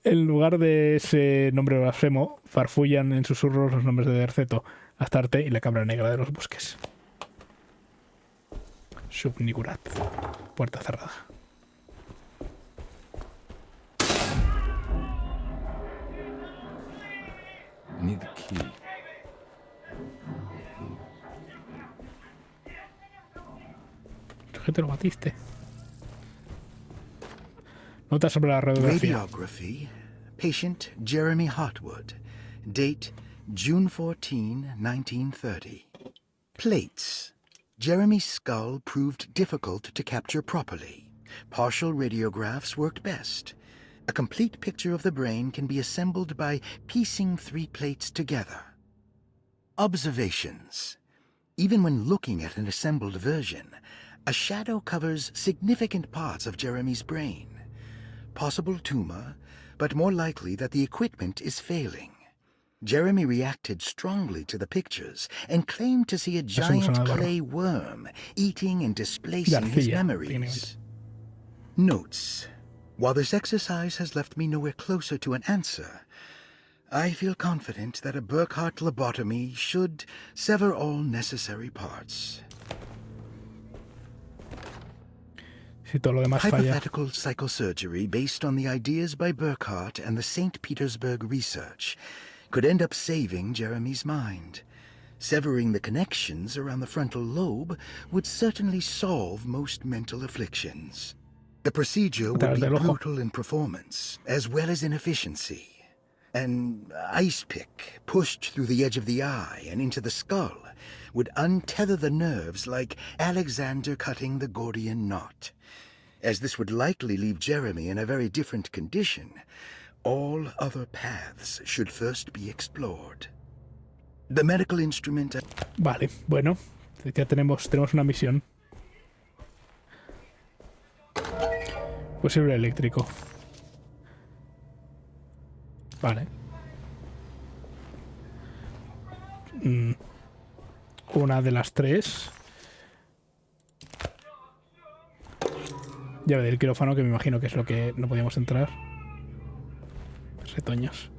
En lugar de ese nombre blasfemo, farfullan en susurros los nombres de Derceto, Astarte y la cabra negra de los bosques. Subnigurat. Puerta cerrada. I need the key. ¿Qué te lo batiste? Nota sobre la radiografía. Radiography. Patient Jeremy Hartwood. Date June 14, 1930. Plates. Jeremy's skull proved difficult to capture properly. Partial radiographs worked best. A complete picture of the brain can be assembled by piecing 3 plates together. Observations. Even when looking at an assembled version, a shadow covers significant parts of Jeremy's brain. Possible tumor, but more likely that the equipment is failing. Jeremy reacted strongly to the pictures and claimed to see a giant clay worm eating and displacing his memories. Notes. While this exercise has left me nowhere closer to an answer, I feel confident that a Burkhardt lobotomy should sever all necessary parts. Si todo lo demás falla. Hypothetical psychosurgery based on the ideas by Burkhardt and the St. Petersburg research could end up saving Jeremy's mind. Severing the connections around the frontal lobe would certainly solve most mental afflictions. The procedure would be brutal in performance, as well as in efficiency. An ice pick pushed through the edge of the eye and into the skull would untether the nerves like Alexander cutting the Gordian knot. As this would likely leave Jeremy in a very different condition, all other paths should first be explored. The medical instrument... Vale, bueno, ya tenemos una misión. Posible eléctrico. Vale. Una de las 3. Llave del quirófano, que me imagino que es lo que no podíamos entrar. Retoños.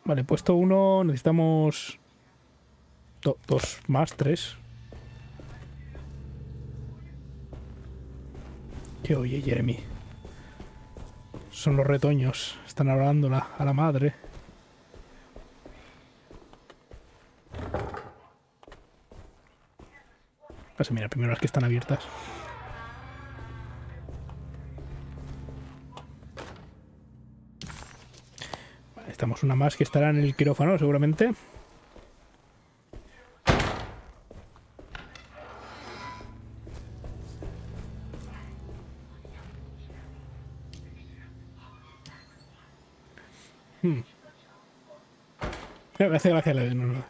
Vale, puesto 1. Necesitamos 2 más, 3. ¿Qué oye, Jeremy? Son los retoños. Están hablando a la madre. Pues mira, primero las que están abiertas. Vale, estamos una más que estará en el quirófano, seguramente. Me hace gracia la de no.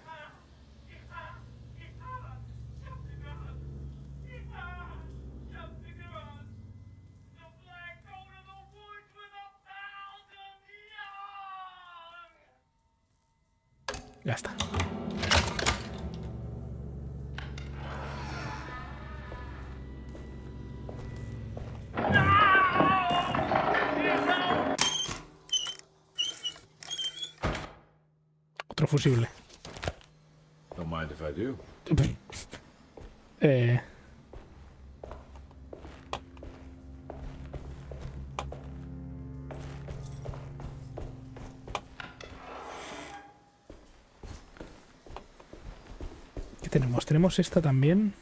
Ya está. Otro fusible. Don't mind if I do. ¿Qué tenemos? Tenemos esta también.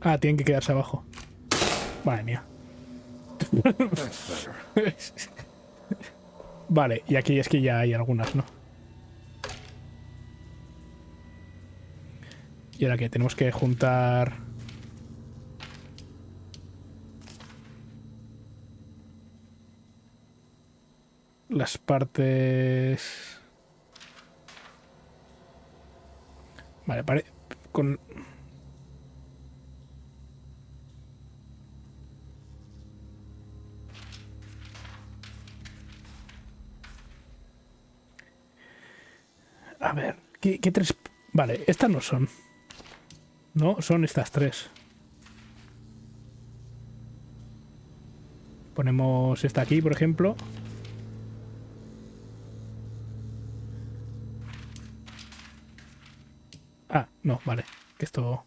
Ah, tienen que quedarse abajo. Madre mía. Vale, y aquí es que ya hay algunas, ¿no? Y ahora que tenemos que juntar... las partes... Vale, con... A ver, ¿qué tres? Vale, estas no son. No, son estas tres. Ponemos esta aquí, por ejemplo. Ah, no, vale. Que esto...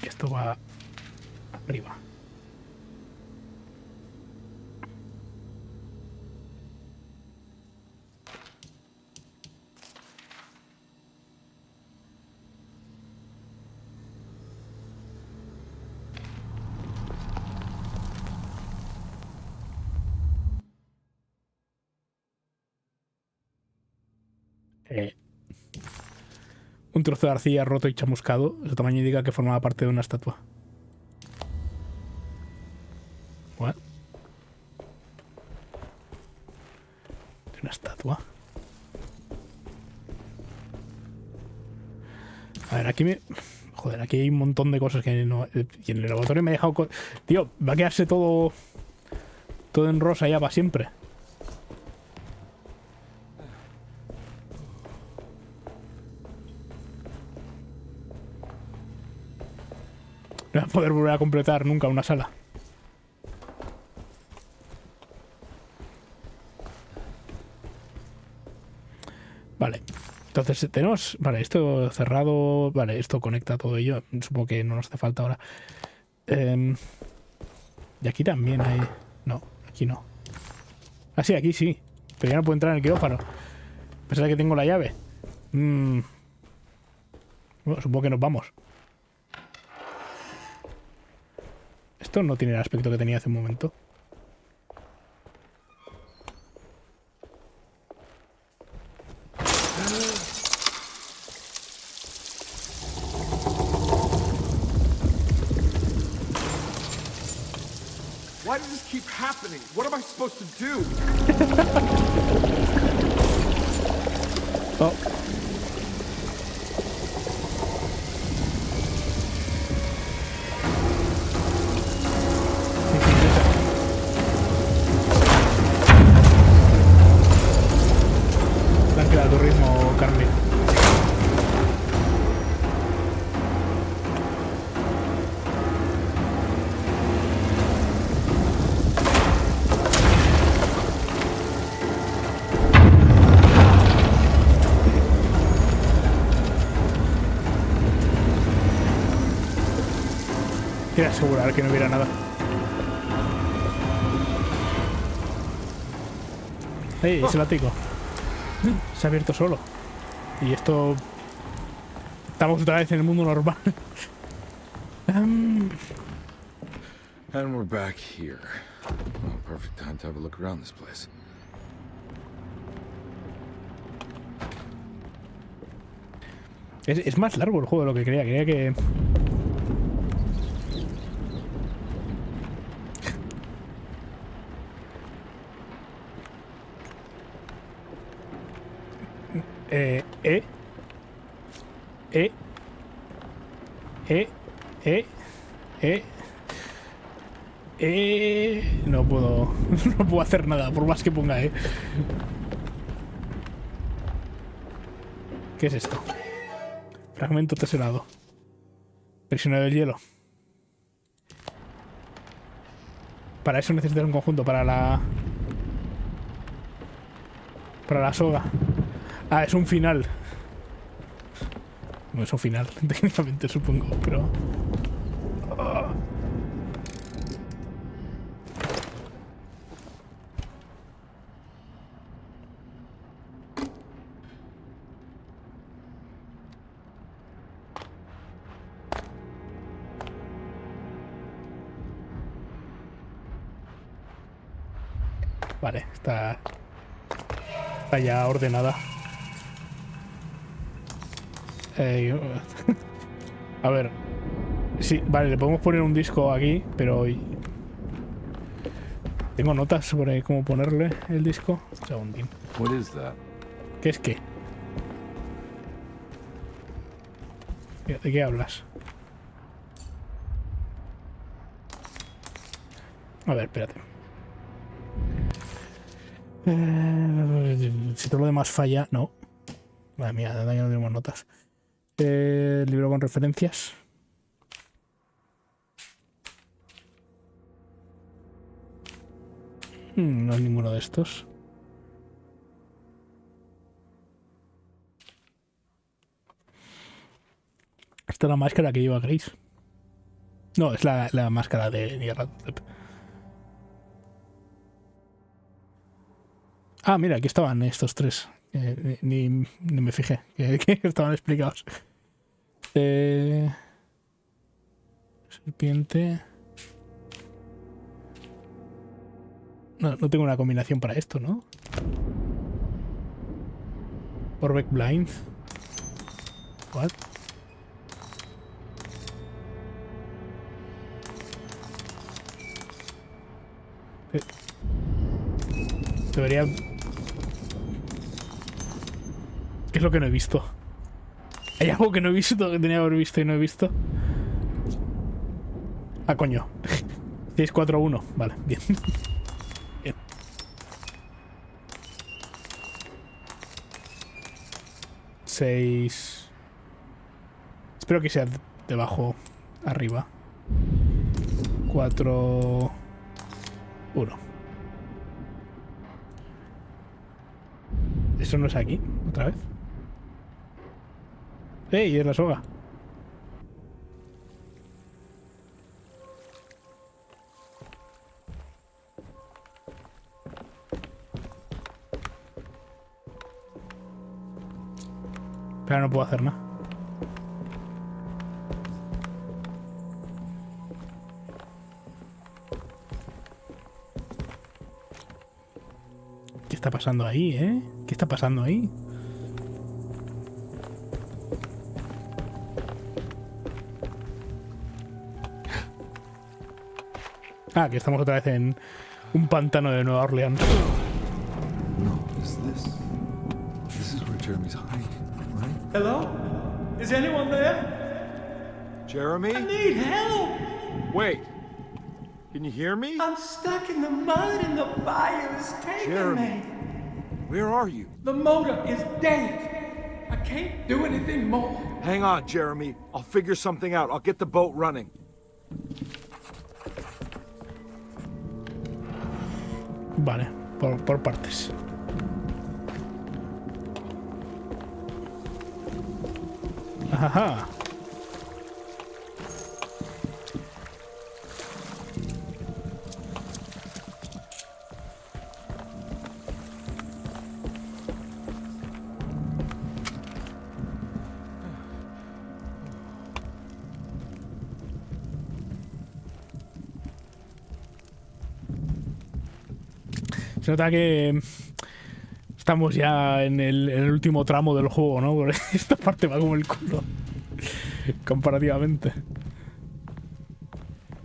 que esto va arriba. Un trozo de arcilla roto y chamuscado. Su tamaño indica que formaba parte de una estatua. ¿What? ¿De una estatua? A ver, aquí me... Joder, aquí hay un montón de cosas que no... Y en el laboratorio me he dejado... Tío, va a quedarse todo... todo en rosa ya para siempre. No voy a poder volver a completar nunca una sala. Vale. Entonces tenemos... Vale, esto cerrado... Vale, esto conecta todo ello. Supongo que no nos hace falta ahora. Y aquí también hay... No, aquí no. Ah, sí, aquí sí. Pero ya no puedo entrar en el quirófano. Pensaba que tengo la llave. Bueno, supongo que nos vamos. Esto no tiene el aspecto que tenía hace un momento. Why does this keep happening? What am I supposed to do? Oh. Tranquila, a tu ritmo, Carmen. Quiero asegurar que no hubiera nada. ¡Ey! Ese látigo se ha abierto solo. Y esto... Estamos otra vez en el mundo normal. And we're back here. Oh, perfect time to have a look around this place. Es más largo el juego de lo que creía. Creía que... No puedo... No puedo hacer nada, por más que ponga, ¿Qué es esto? Fragmento tesorado. Prisionero del hielo. Para eso necesitas un conjunto, para la soga. Ah, es un final. No es un final, técnicamente supongo, pero... Vale, está ya ordenada. A ver. Sí, vale, le podemos poner un disco aquí, pero... Tengo notas sobre cómo ponerle el disco. Un segundín. What is that? ¿Qué es qué? ¿De qué hablas? A ver, espérate. Si todo lo demás falla... No. Madre mía, ya no tenemos notas. Libro con referencias. No es ninguno de estos. Esta es la máscara que lleva Grace. No, es la máscara de Nier. Ah, mira, aquí estaban estos tres. Ni me fijé que estaban explicados. Serpiente. No tengo una combinación para esto, ¿no? Orbeck Blind. What? Debería... ¿Qué es lo que no he visto? ¿Hay algo que no he visto, que tenía que haber visto y no he visto? Ah, coño. 6-4-1. Vale, bien. Bien. 6. Espero que sea debajo, arriba. 4. 1. ¿Eso no es aquí? ¿Otra vez? ¡Ey! Es la soga. Pero no puedo hacer nada. ¿Qué está pasando ahí, eh? ¿Qué está pasando ahí? Ah, que estamos otra vez en un pantano de Nueva Orleans. No, this is where Jeremy's hiding, right? Hello? Is anyone there? Jeremy? I need help! Wait. Can you hear me? I'm stuck in the mud and the fire is taking Jeremy. me. Where are you? The motor is dead. I can't do anything more. Hang on, Jeremy. I'll figure something out. I'll get the boat running. Vale, por partes. Ajá. Se nota que estamos ya en el último tramo del juego, ¿no? Porque esta parte va como el culo. Comparativamente.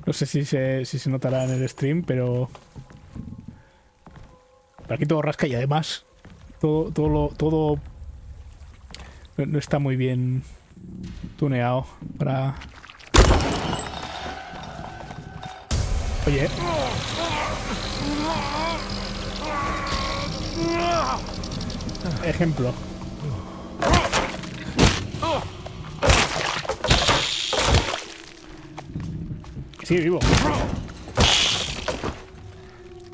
No sé si se notará en el stream, pero aquí todo rasca y además todo no está muy bien tuneado para... Oye. Ejemplo. Sí, vivo.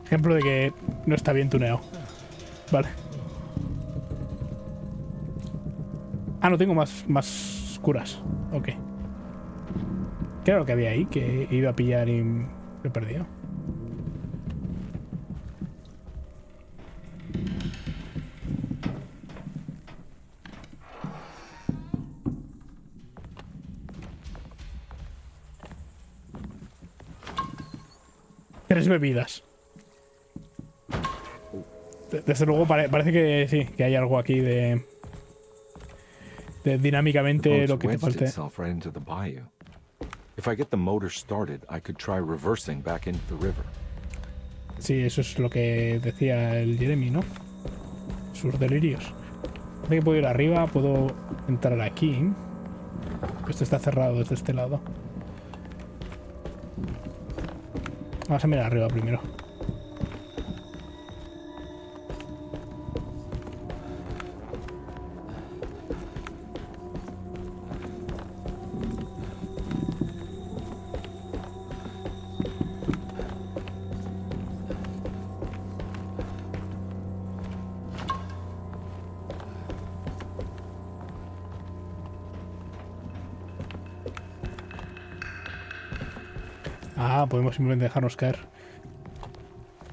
Ejemplo de que no está bien tuneado. Vale. Ah, no tengo más curas. Ok. ¿Qué era lo que había ahí? Que iba a pillar y me he perdido. Tres bebidas. Desde luego parece que sí, que hay algo aquí de dinámicamente lo que te falte. If I get the motor started, I could try reversing back into the river. Sí, eso es lo que decía el Jeremy, ¿no? Sus delirios. Parece que puedo ir arriba, puedo entrar aquí. Esto está cerrado desde este lado. Vamos a mirar arriba primero. Ah, podemos simplemente dejarnos caer.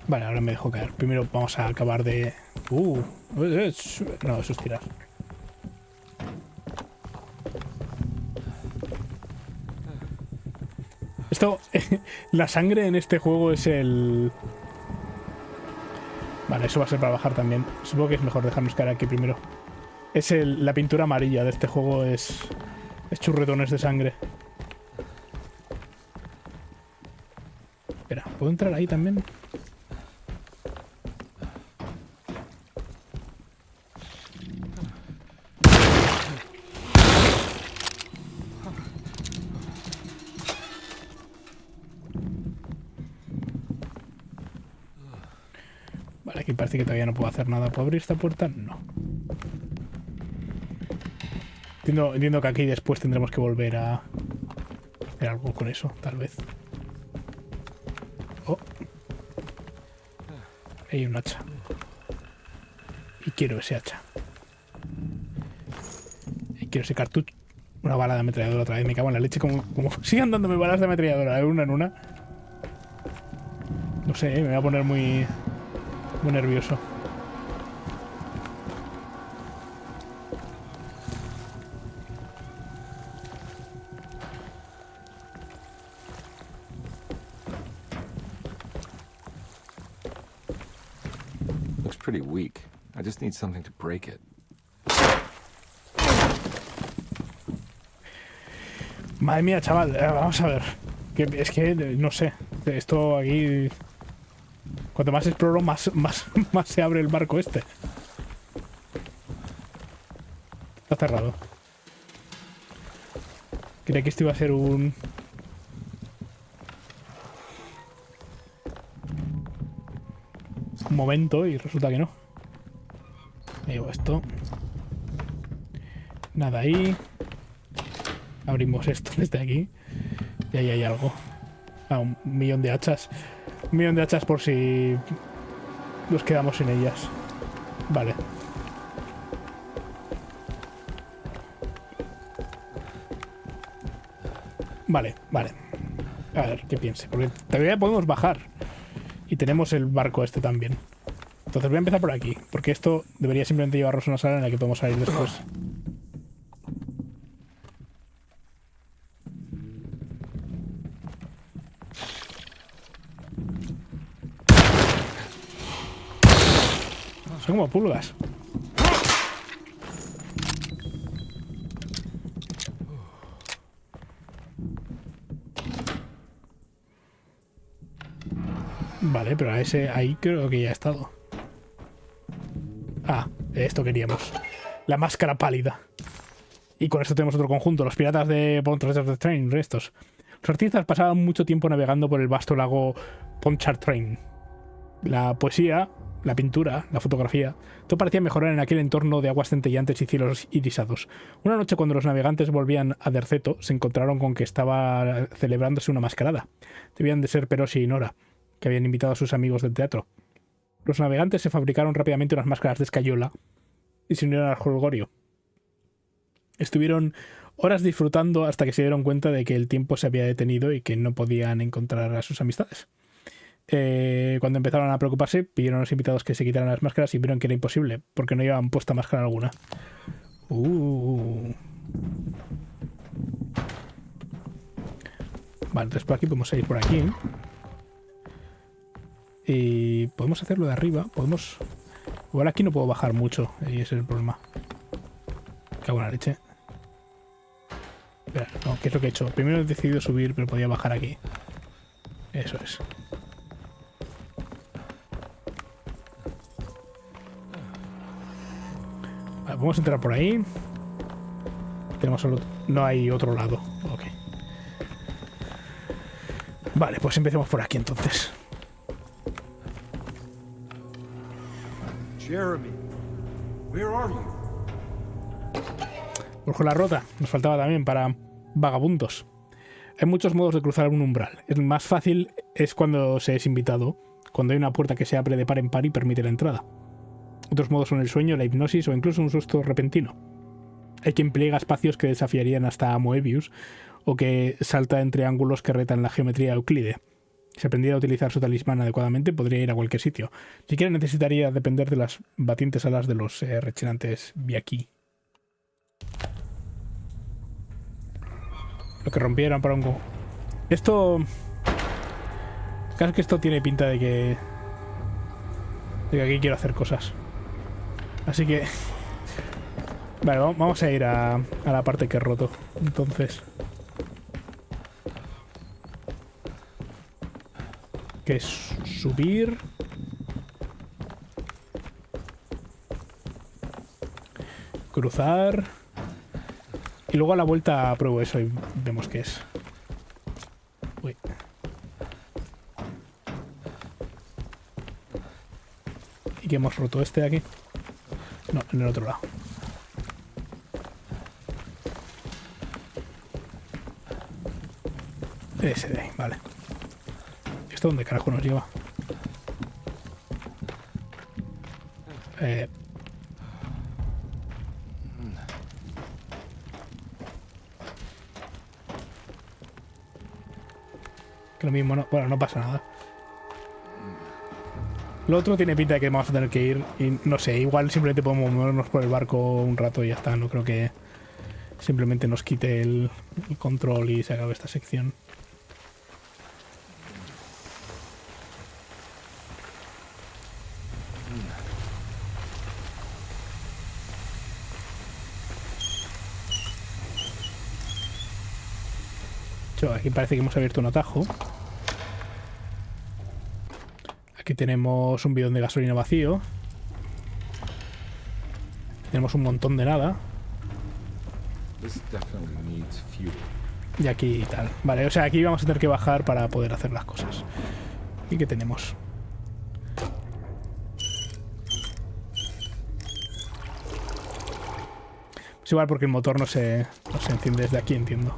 Vale, ahora me dejo caer. Primero vamos a acabar de... no, eso es tirar. Esto... la sangre en este juego es el... Vale, eso va a ser para bajar también. Supongo que es mejor dejarnos caer aquí primero. Es la pintura amarilla de este juego es churretones de sangre. Espera, ¿puedo entrar ahí también? Vale, aquí parece que todavía no puedo hacer nada. ¿Puedo abrir esta puerta? No. Entiendo que aquí después tendremos que volver a hacer algo con eso, tal vez. Oh. Hay un hacha. Y quiero ese hacha. Y quiero ese cartucho. Una bala de ametralladora otra vez. Me cago en la leche. Como sigan dándome balas de ametralladora de una en una. No sé, me voy a poner muy nervioso. Looks pretty weak. I just need something to break it. Madre mía, chaval, vamos a ver. Es que no sé. Esto aquí... Cuanto más exploro, más se abre el barco este. Está cerrado. Creía que esto iba a ser un momento y resulta que no. Digo esto. Nada ahí. Abrimos esto desde aquí. Y ahí hay algo. Ah, 1.000.000 de hachas. 1.000.000 de hachas por si nos quedamos sin ellas. Vale. Vale. A ver, ¿qué piense? Porque todavía podemos bajar. Y tenemos el barco este también. Entonces voy a empezar por aquí. Porque esto debería simplemente llevarnos a una sala en la que podemos salir después. Son como pulgas. Vale, pero a ese ahí creo que ya ha estado. Ah, esto queríamos. La máscara pálida. Y con esto tenemos otro conjunto. Los piratas de Pontchartrain, estos. Los artistas pasaban mucho tiempo navegando por el vasto lago Pontchartrain. La poesía, la pintura, la fotografía, todo parecía mejorar en aquel entorno de aguas centellantes y cielos irisados. Una noche, cuando los navegantes volvían a Derceto, se encontraron con que estaba celebrándose una mascarada. Debían de ser Perosi y Nora, que habían invitado a sus amigos del teatro. Los navegantes se fabricaron rápidamente unas máscaras de escayola y se unieron al jolgorio. Estuvieron horas disfrutando hasta que se dieron cuenta de que el tiempo se había detenido y que no podían encontrar a sus amistades. Cuando empezaron a preocuparse, pidieron a los invitados que se quitaran las máscaras y vieron que era imposible, porque no llevaban puesta máscara alguna. Vale, entonces por aquí podemos salir por aquí. Y podemos hacerlo de arriba. Podemos Igual aquí no puedo bajar mucho, y ese es el problema. Cago en la leche. Espera, no, ¿qué es lo que he hecho? Primero he decidido subir, pero podía bajar aquí. Eso es. Vale, vamos a entrar por ahí. Tenemos solo... No hay otro lado. Ok. Vale, pues empecemos por aquí entonces. Jeremy, where are you? Por la rota. Nos faltaba también para vagabundos. Hay muchos modos de cruzar un umbral. El más fácil es cuando se es invitado, cuando hay una puerta que se abre de par en par y permite la entrada. Otros modos son el sueño, la hipnosis o incluso un susto repentino. Hay quien pliega espacios que desafiarían hasta a Moebius o que salta entre ángulos que retan la geometría de Euclide. Si aprendiera a utilizar su talismán adecuadamente, podría ir a cualquier sitio. Siquiera necesitaría depender de las batientes alas de los rechinantes Biaki. Lo que rompieron para un... Esto... Casi que esto tiene pinta de que aquí quiero hacer cosas. Así que... Vale, vamos a ir a la parte que he roto. Entonces... Que es subir... Cruzar... Y luego a la vuelta pruebo eso y vemos qué es. Uy. ¿Y qué hemos roto este de aquí? No, en el otro lado. Ese de ahí, vale. ¿Esto dónde carajo nos lleva? Que lo mismo no... Bueno, no pasa nada. Lo otro tiene pinta de que vamos a tener que ir y no sé, igual simplemente podemos movernos por el barco un rato y ya está. No creo que simplemente nos quite el control y se acabe esta sección. Aquí parece que hemos abierto un atajo. Aquí tenemos un bidón de gasolina vacío. Tenemos un montón de nada. Y aquí y tal. Vale, o sea, aquí vamos a tener que bajar para poder hacer las cosas. ¿Y qué tenemos? Es igual porque el motor no se enciende desde aquí, entiendo.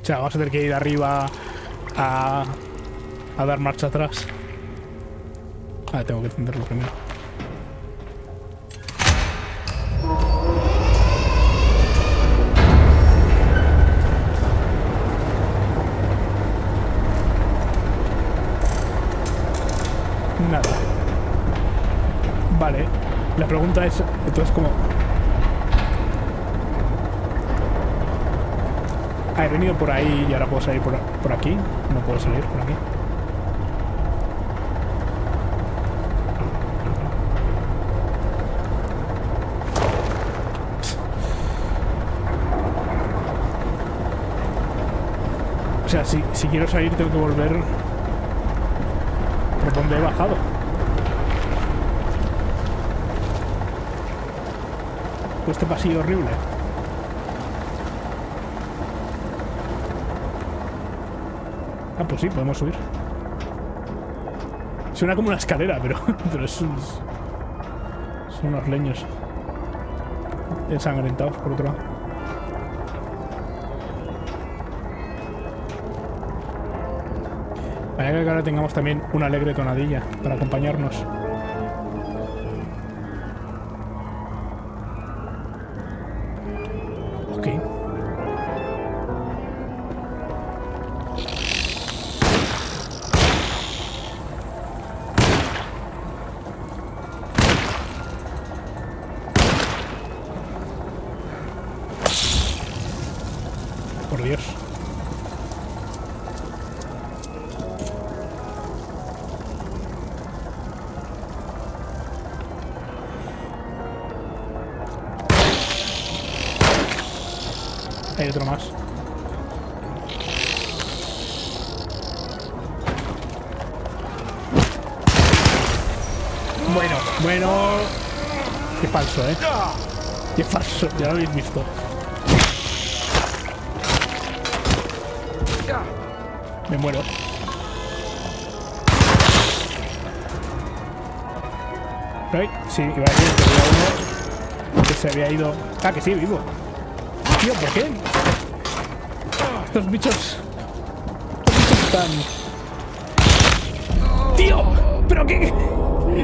O sea, vamos a tener que ir arriba a dar marcha atrás. Ah, tengo que encenderlo primero. Nada. Vale. La pregunta es, entonces, ¿cómo? Ah, he venido por ahí y ahora puedo salir por aquí. No puedo salir por aquí. O sea, si quiero salir tengo que volver por donde he bajado. Pues este pasillo horrible. Ah, pues sí, podemos subir. Suena como una escalera, pero son unos leños ensangrentados por otro lado. Vaya que ahora tengamos también una alegre tonadilla para acompañarnos. Ok. por Dios. Hay otro más. Bueno. Qué falso, ¿eh? Qué falso, ya lo habéis visto. Me muero. Ay, sí, iba a decir que había uno que se había ido. Ah, que sí, vivo. Tío, ¿por qué? Estos bichos están... ¡Tío! ¿Pero qué?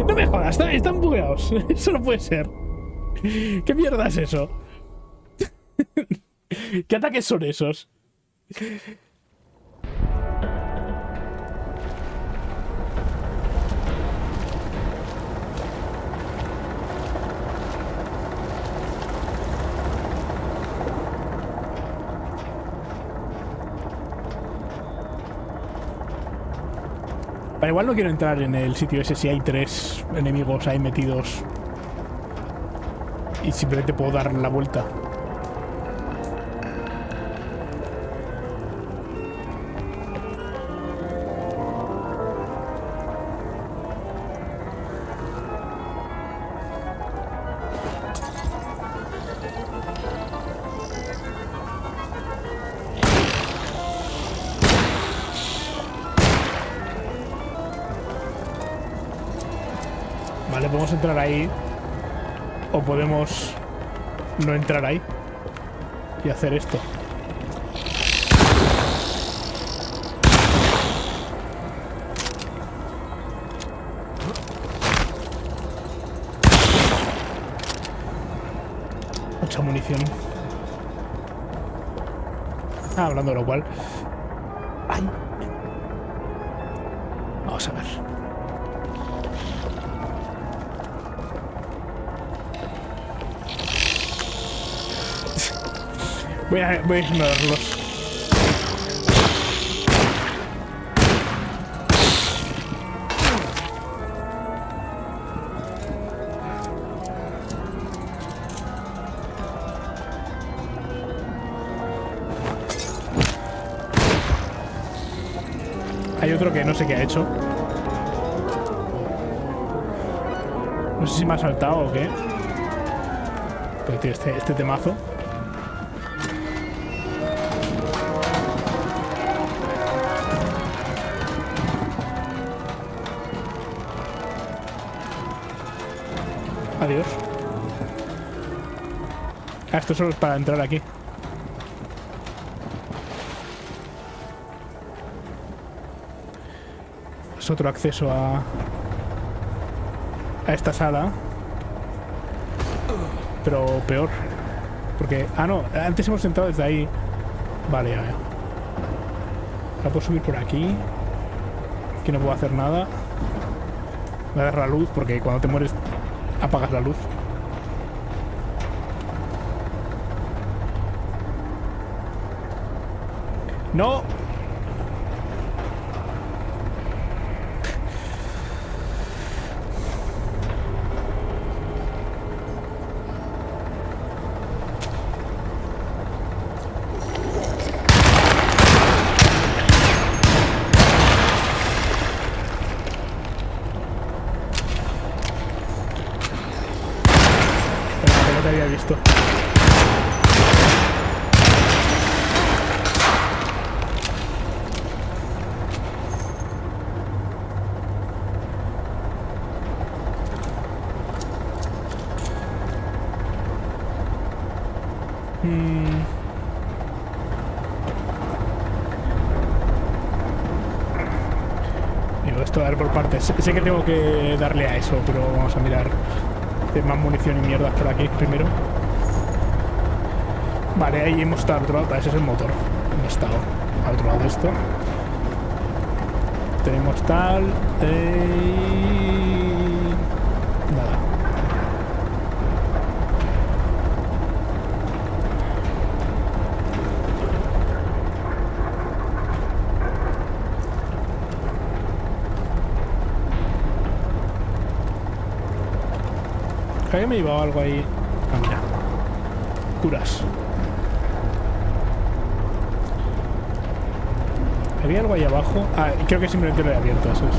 No me jodas, están bugueados. Eso no puede ser. ¿Qué mierda es eso? ¿Qué ataques son esos? Pero igual no quiero entrar en el sitio ese si hay 3 enemigos ahí metidos. Y simplemente puedo dar la vuelta. Vale, podemos entrar ahí. O podemos no entrar ahí y hacer esto. Mucha munición. Ah, hablando de lo cual. Ay. Vamos a ver. Voy a ignorarlos. Hay otro que no sé qué ha hecho. No sé si me ha saltado o qué. Pero tío, este temazo. Adiós. Ah, esto solo es para entrar aquí. Es otro acceso a esta sala. Pero peor. Porque... Ah, no. Antes hemos entrado desde ahí. Vale, ya. Ahora puedo subir por aquí. Aquí no puedo hacer nada. Voy a dar la luz porque cuando te mueres apagas la luz. ¡No! No te había visto. Digo, esto a ver por partes. Sé que tengo que darle a eso, pero vamos a mirar. Hay más munición y mierdas por aquí primero. Vale, ahí hemos estado al otro lado. Ese es el motor. Hemos estado al otro lado de esto. Tenemos tal... Nada. Juraría que me llevaba algo ahí. Ah, mira. Curas. Había algo ahí abajo. Ah, creo que simplemente lo he abierto, eso es.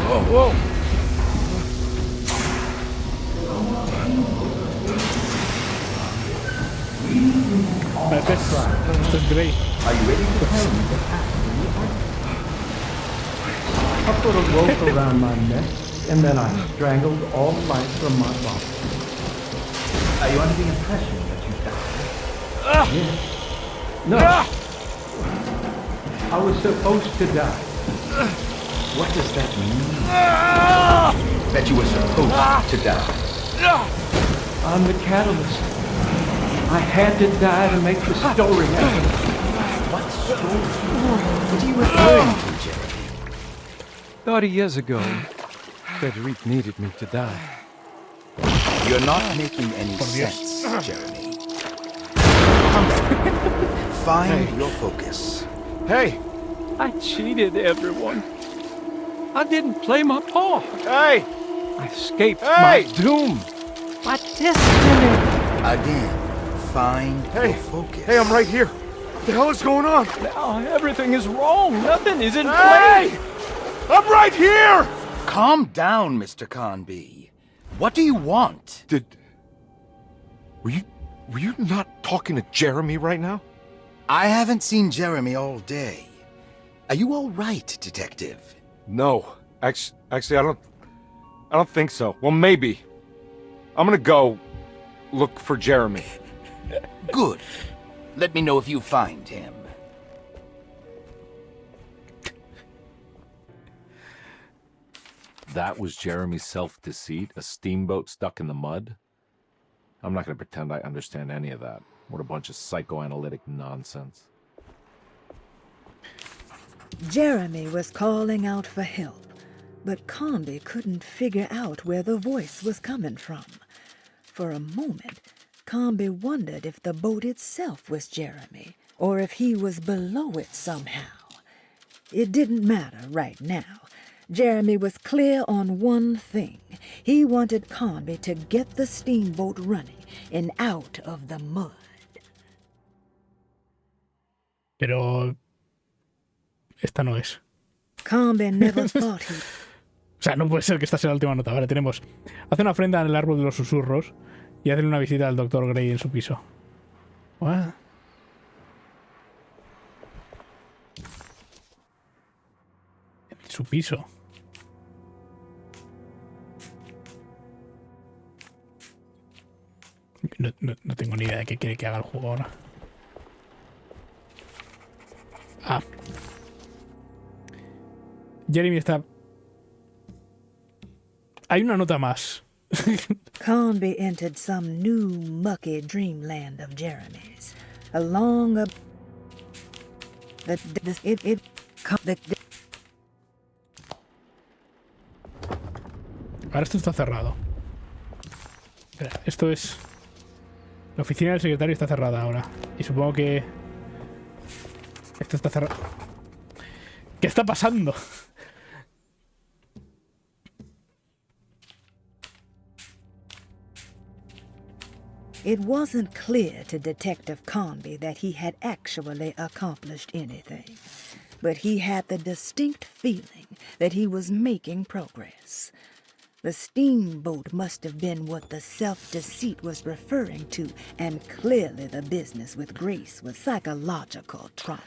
Whoa, whoa. Esto es Grey. Are you ready to tell me what happened in the arcade? I put a rope around my neck, and then I strangled all life from my body. Are you under the impression that you died? Yes. No. I was supposed to die. What does that mean? That you were supposed to die. I'm the catalyst. I had to die to make the story happen. What story? What are you referring to, Jeremy? 30 years ago, Frederic needed me to die. You're not making any sense, Jeremy. Find your focus. Hey! I cheated everyone. I didn't play my part. Hey! I escaped my doom. My destiny. Again, find your focus. Hey, I'm right here. What the hell is going on? Now everything is wrong. Nothing is in Hey! place. I'm right here! Calm down, Mr. Conby. What do you want? Were you not talking to Jeremy right now? I haven't seen Jeremy all day. Are you all right, Detective? No. Actually, I don't think so. Well, maybe. I'm gonna go look for Jeremy. Good. Let me know if you find him. That was Jeremy's self-deceit? A steamboat stuck in the mud? I'm not gonna pretend I understand any of that. What a bunch of psychoanalytic nonsense. Jeremy was calling out for help, but Conby couldn't figure out where the voice was coming from. For a moment, Conby wondered if the boat itself was Jeremy, or if he was below it somehow. It didn't matter right now. Jeremy was clear on one thing. He wanted Conby to get the steamboat running and out of the mud. Pero esta no es. Conby never thought he... O sea, no puede ser que esta sea la última nota. Vale, tenemos... Hace una ofrenda en el árbol de los susurros y hace una visita al Dr. Grey en su piso. What? En su piso. No tengo ni idea de qué quiere que haga el juego ahora. Ah. Jeremy está... Hay una nota más. Conby entered some new mucky dreamland of Jeremy's. Along a... Ahora esto está cerrado. Espera, esto es... La oficina del secretario está cerrada ahora. Y supongo que... Esto está cerrado. ¿Qué está pasando? It wasn't clear to Detective Conby that he had actually accomplished anything, but he had the distinct feeling that he was making progress. The steamboat must have been what the self-deceit was referring to, and clearly the business with Grace was psychological trauma.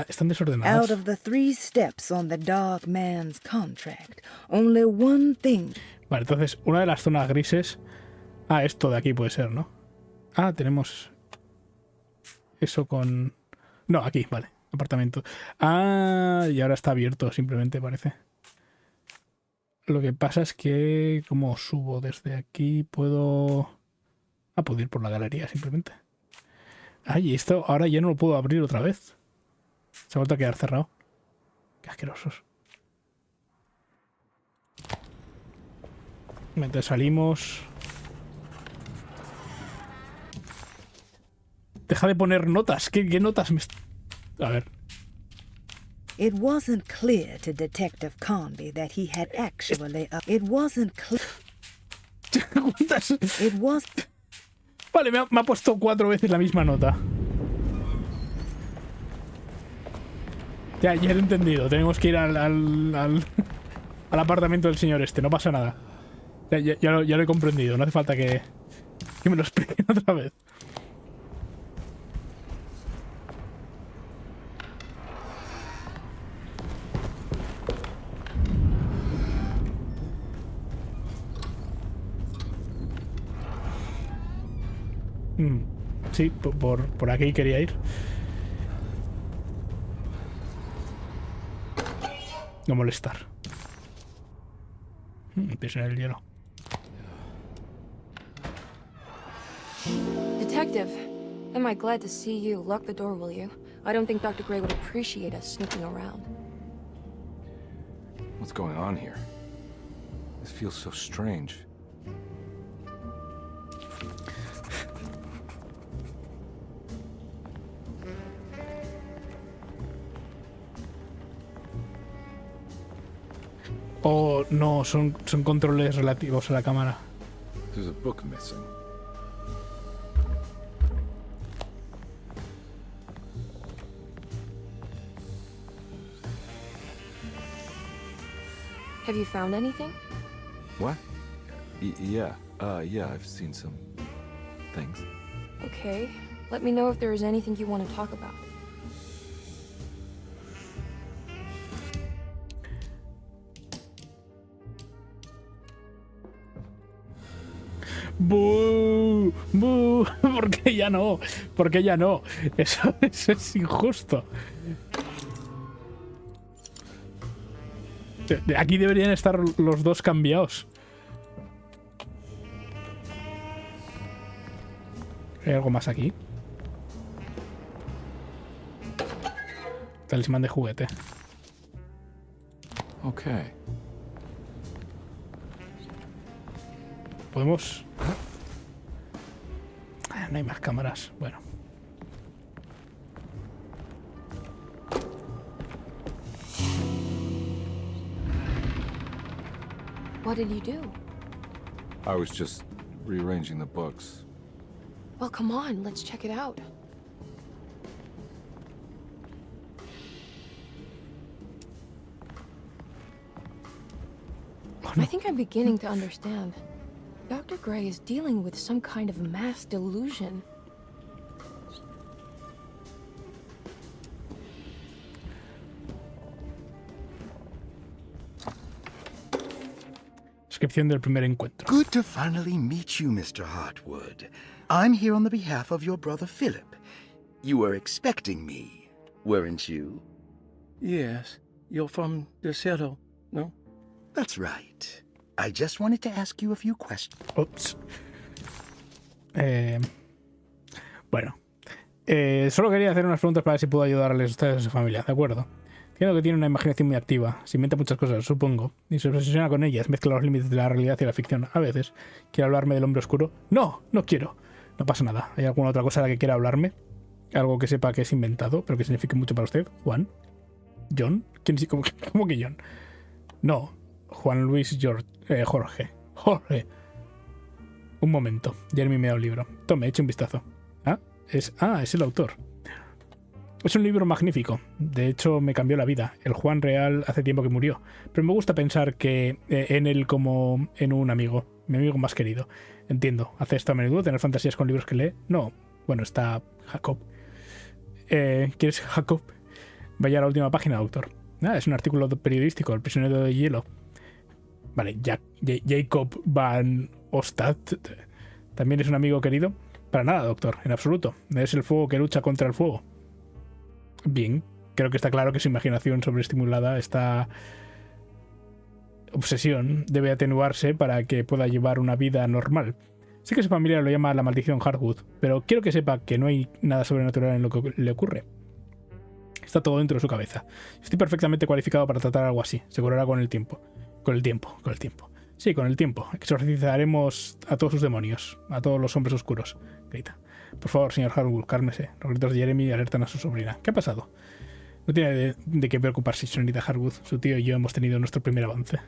Están desordenados. Out of the 3 steps on the dog man's contract, only one thing... Vale, entonces, una de las zonas grises... Ah, esto de aquí puede ser, ¿no? Ah, tenemos... Eso con... No, aquí, vale. Apartamento. Ah, y ahora está abierto, simplemente, parece. Lo que pasa es que... ¿Cómo subo desde aquí? Puedo... Ah, puedo ir por la galería, simplemente. Ay, esto ahora ya no lo puedo abrir otra vez. Se ha vuelto a quedar cerrado. Qué asquerosos. Mientras salimos... Deja de poner notas. ¿Qué notas me... A ver. It wasn't clear to Detective Conby that he had actually... It wasn't clear... It was... Vale, me ha puesto 4 veces la misma nota. Ya lo he entendido. Tenemos que ir al apartamento del señor este. No pasa nada. Ya lo he comprendido. No hace falta que me lo expliquen otra vez. Sí, por aquí quería ir. No molestar. Pies en el hielo. Detective, am I glad to see you? Lock the door, will you? I don't think Dr. Gray would appreciate us snooping around. What's going on here? This feels so strange. Oh, no, son controles relativos a la cámara. There's a book missing. Have you found anything? What? Yeah, I've seen some things. Okay. Let me know if there is anything you want to talk about. ¡Bú! ¡Bú! ¿Por qué ya no? ¿Por qué ya no? Eso es injusto. Aquí deberían estar los dos cambiados. ¿Hay algo más aquí? Talismán de juguete. Ok. ¿Podemos...? No hay más cámaras. Bueno. What did you do? I was just rearranging the books. Well, come on, let's check it out. Oh, no. I think I'm beginning to understand. Dr. Gray is dealing with some kind of mass delusion. Descripción del primer encuentro. Good to finally meet you, Mr. Hartwood. I'm here on the behalf of your brother Philip. You were expecting me, weren't you? Yes. You're from DeSoto, no? That's right. I just wanted to ask you a few questions. Ups. Bueno. Solo quería hacer unas preguntas para ver si puedo ayudarles a ustedes a su familia, ¿de acuerdo? Entiendo que tiene una imaginación muy activa, se inventa muchas cosas, supongo, y se obsesiona con ellas, mezcla los límites de la realidad y la ficción. A veces, ¿quiere hablarme del hombre oscuro? No, no quiero. No pasa nada. ¿Hay alguna otra cosa de la que quiera hablarme? Algo que sepa que es inventado, pero que signifique mucho para usted. ¿Juan? ¿John? ¿Cómo que John? No. Juan Luis Jorge. Un momento. Jeremy me da un libro. Tome, eche un vistazo. Es el autor. Es un libro magnífico. De hecho, me cambió la vida. El Juan real hace tiempo que murió. Pero me gusta pensar que en él como en un amigo. Mi amigo más querido. Entiendo. ¿Hace esto a menudo? ¿Tener fantasías con libros que lee? No. Bueno, está Jacob. ¿Quieres Jacob? Vaya a la última página, doctor. Es un artículo periodístico. El prisionero de hielo. Vale, Jacob Van Ostad. ¿También es un amigo querido? Para nada, doctor. En absoluto. Es el fuego que lucha contra el fuego. Bien. Creo que está claro que su imaginación sobreestimulada, esta obsesión, debe atenuarse para que pueda llevar una vida normal. Sé que su familia lo llama la maldición Hartwood, pero quiero que sepa que no hay nada sobrenatural en lo que le ocurre. Está todo dentro de su cabeza. Estoy perfectamente cualificado para tratar algo así. Se curará con el tiempo. Con el tiempo. Sí, con el tiempo. Exorcizaremos a todos sus demonios. A todos los hombres oscuros. Grita. Por favor, señor Hartwood, cálmese. Los gritos de Jeremy alertan a su sobrina. ¿Qué ha pasado? No tiene de qué preocuparse señorita Harwood. Su tío y yo hemos tenido nuestro primer avance.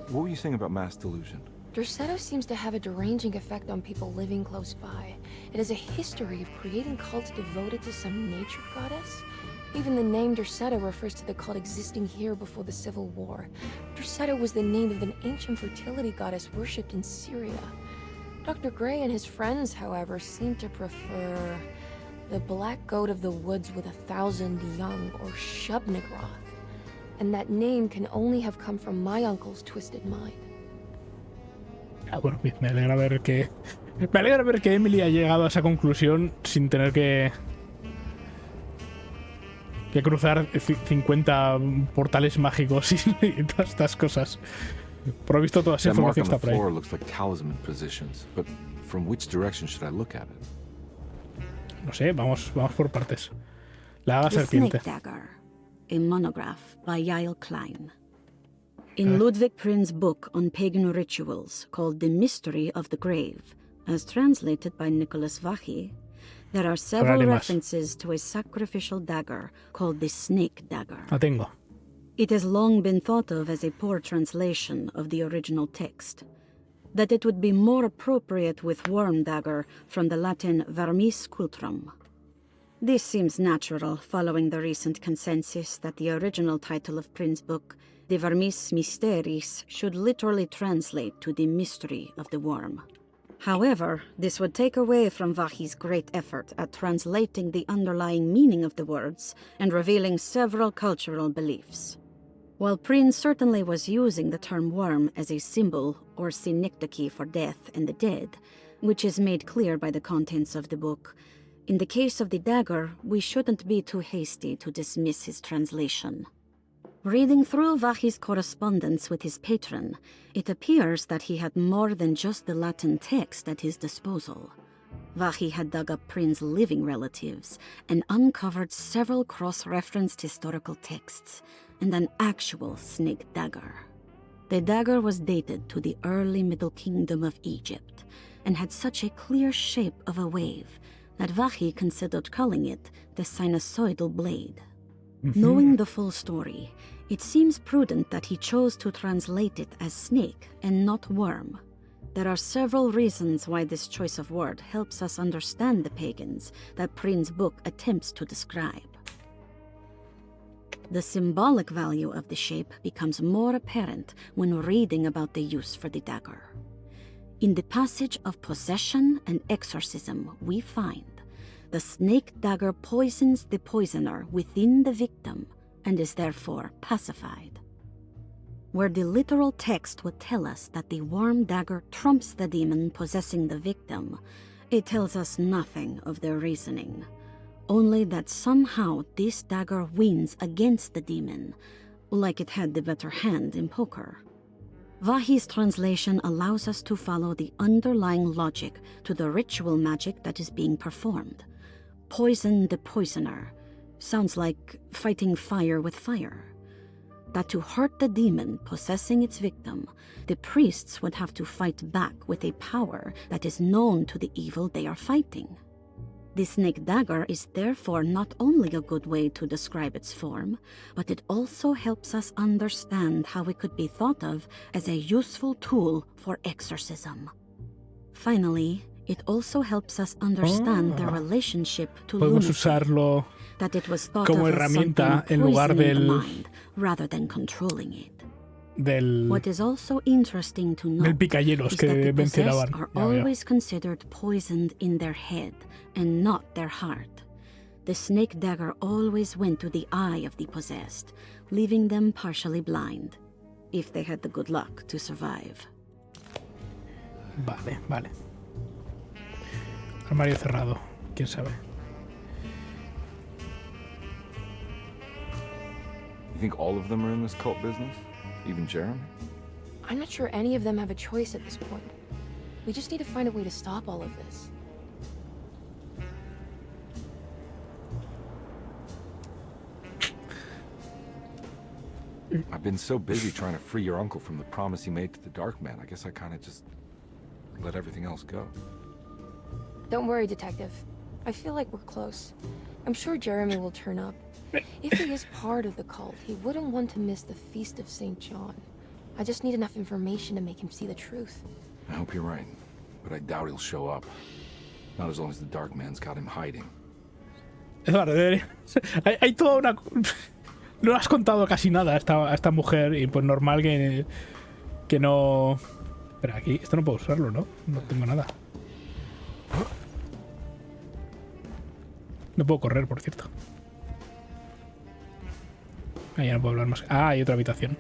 What were you saying about mass delusion? Derceto seems to have a deranging effect on people living close by. It has a history of creating cults devoted to some nature goddess. Even the name Derceto refers to the cult existing here before the Civil War. Derceto was the name of an ancient fertility goddess worshipped in Syria. Dr. Gray and his friends, however, seem to prefer the black goat of the woods with 1,000 young, or Shub-Nigroth. And that name can only have come from my uncle's twisted mind. Ah, bueno, bien, me alegra ver que Emily ha llegado a esa conclusión sin tener que cruzar 50 portales mágicos y todas estas cosas. Por lo visto toda esa información está por ahí. No sé, vamos por partes. La haga serpiente. The Snake Dagger, a monograph by Yael Klein. In Ludwig Prin's book on pagan rituals called The Mystery of the Grave, as translated by Nicholas Vachy, there are several references to a sacrificial dagger called the Snake Dagger. La tengo. It has long been thought of as a poor translation of the original text, that it would be more appropriate with worm dagger from the Latin vermis cultrum. This seems natural following the recent consensus that the original title of Prin's book, De Vermis Mysteris, should literally translate to the mystery of the worm. However, this would take away from Vachy's great effort at translating the underlying meaning of the words and revealing several cultural beliefs. While Prin certainly was using the term worm as a symbol or synecdoche for death and the dead, which is made clear by the contents of the book, in the case of the dagger, we shouldn't be too hasty to dismiss his translation. Reading through Vachy's correspondence with his patron, it appears that he had more than just the Latin text at his disposal. Vachy had dug up Prin's living relatives and uncovered several cross-referenced historical texts and an actual snake dagger. The dagger was dated to the early Middle Kingdom of Egypt and had such a clear shape of a wave that Vachy considered calling it the sinusoidal blade. Knowing the full story, it seems prudent that he chose to translate it as snake and not worm. There are several reasons why this choice of word helps us understand the pagans that Prin's book attempts to describe. The symbolic value of the shape becomes more apparent when reading about the use for the dagger. In the passage of possession and exorcism, we find the snake dagger poisons the poisoner within the victim and is therefore pacified. Where the literal text would tell us that the worm dagger trumps the demon possessing the victim, it tells us nothing of their reasoning, only that somehow this dagger wins against the demon, like it had the better hand in poker. Vachy's translation allows us to follow the underlying logic to the ritual magic that is being performed. Poison the poisoner sounds like fighting fire with fire. That to hurt the demon possessing its victim, the priests would have to fight back with a power that is known to the evil they are fighting. The snake dagger is therefore not only a good way to describe its form, but it also helps us understand how it could be thought of as a useful tool for exorcism. Finally, it also helps us understand the relationship to podemos lunacy, usarlo that it was thought como of as herramienta something en lugar poisoning the del mind rather than controlling it. del What is also interesting to note picahielos is que that the mencionaban. possessed are Ya veo. always considered poisoned in their head and not their heart. The snake dagger always went to the eye of the possessed, leaving them partially blind, if they had the good luck to survive. Vale, vale. Armario cerrado, quién sabe. You think all of them are in this cult business? Even Jeremy? I'm not sure any of them have a choice at this point. We just need to find a way to stop all of this. I've been so busy trying to free your uncle from the promise he made to the Dark Man. I guess I kind of just let everything else go. Don't worry, Detective. I feel like we're close. I'm sure Jeremy will turn up. If he is part of the cult, he wouldn't want to miss the Feast of St. John. I just need enough information to make him see the truth. I hope you're right, but I doubt he'll show up. Not as long as the Dark Man's got him hiding. Vale, hay toda una... No le has contado casi nada a esta mujer y pues normal que no... Pero aquí, esto no puedo usarlo, ¿no? No tengo nada. No puedo correr, por cierto. Ah, ya no puedo hablar más. Ah, hay otra habitación.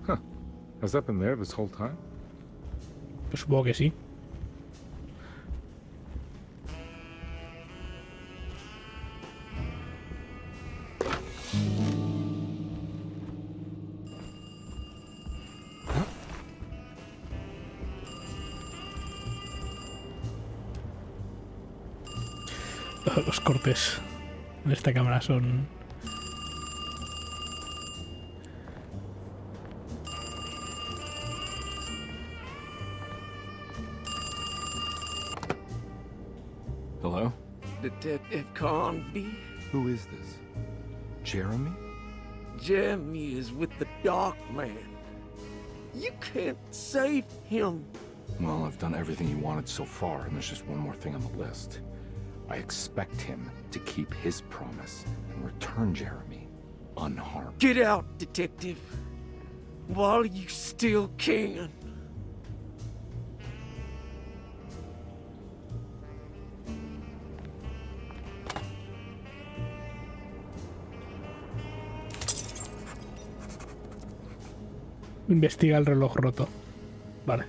Huh. Has that been there this whole time? Pues supongo que sí. Los cortes en esta cámara son... Hello? Detective Conby? Who is this? Jeremy? Jeremy is with the Dark Man. You can't save him. Well, I've done everything you wanted so far, and there's just one more thing on the list. I expect him to keep his promise and return Jeremy unharmed. Get out, Detective. While you still can. Investiga el reloj roto. Vale.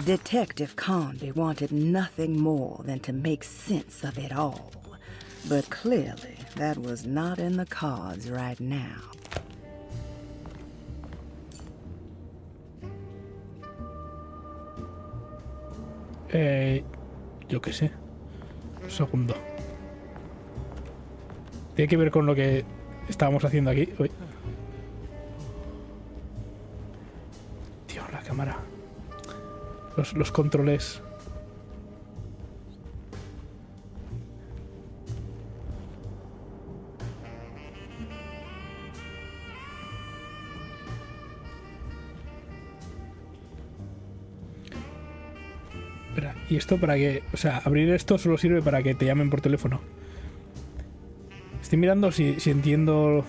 Detective Conby wanted nothing more than to make sense of it all. But clearly, that was not in the cards right now. Yo qué sé. Un segundo. Tiene que ver con lo que estábamos haciendo aquí. Uy. Tío, la cámara. Los controles. Espera, ¿y esto para qué? O sea, abrir esto solo sirve para que te llamen por teléfono. Estoy mirando si entiendo...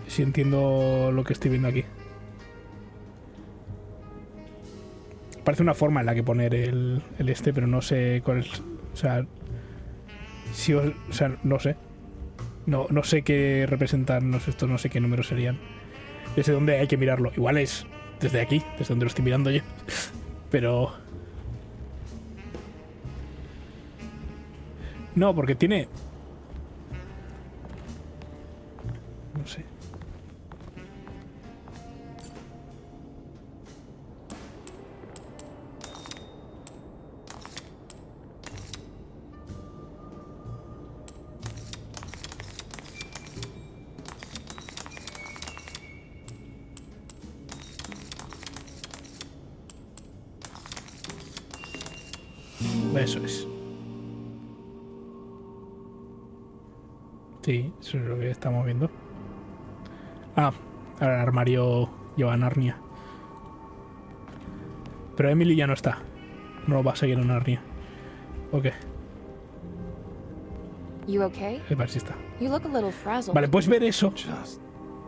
Si entiendo lo que estoy viendo aquí. Parece una forma en la que poner el este, pero no sé cuál es. O sea, no sé. No sé qué representarnos esto, no sé qué números serían. Desde dónde hay que mirarlo. Igual es desde aquí, desde donde lo estoy mirando yo. Pero... No, porque tiene... No sé. Eso es. Sí, eso es lo que estamos viendo. Ah, ahora el armario lleva a Narnia. Pero Emily ya no está. No va a seguir en Narnia. Ok. You okay? Vale, sí está. You look a little frazzled. Vale, puedes ver eso. Just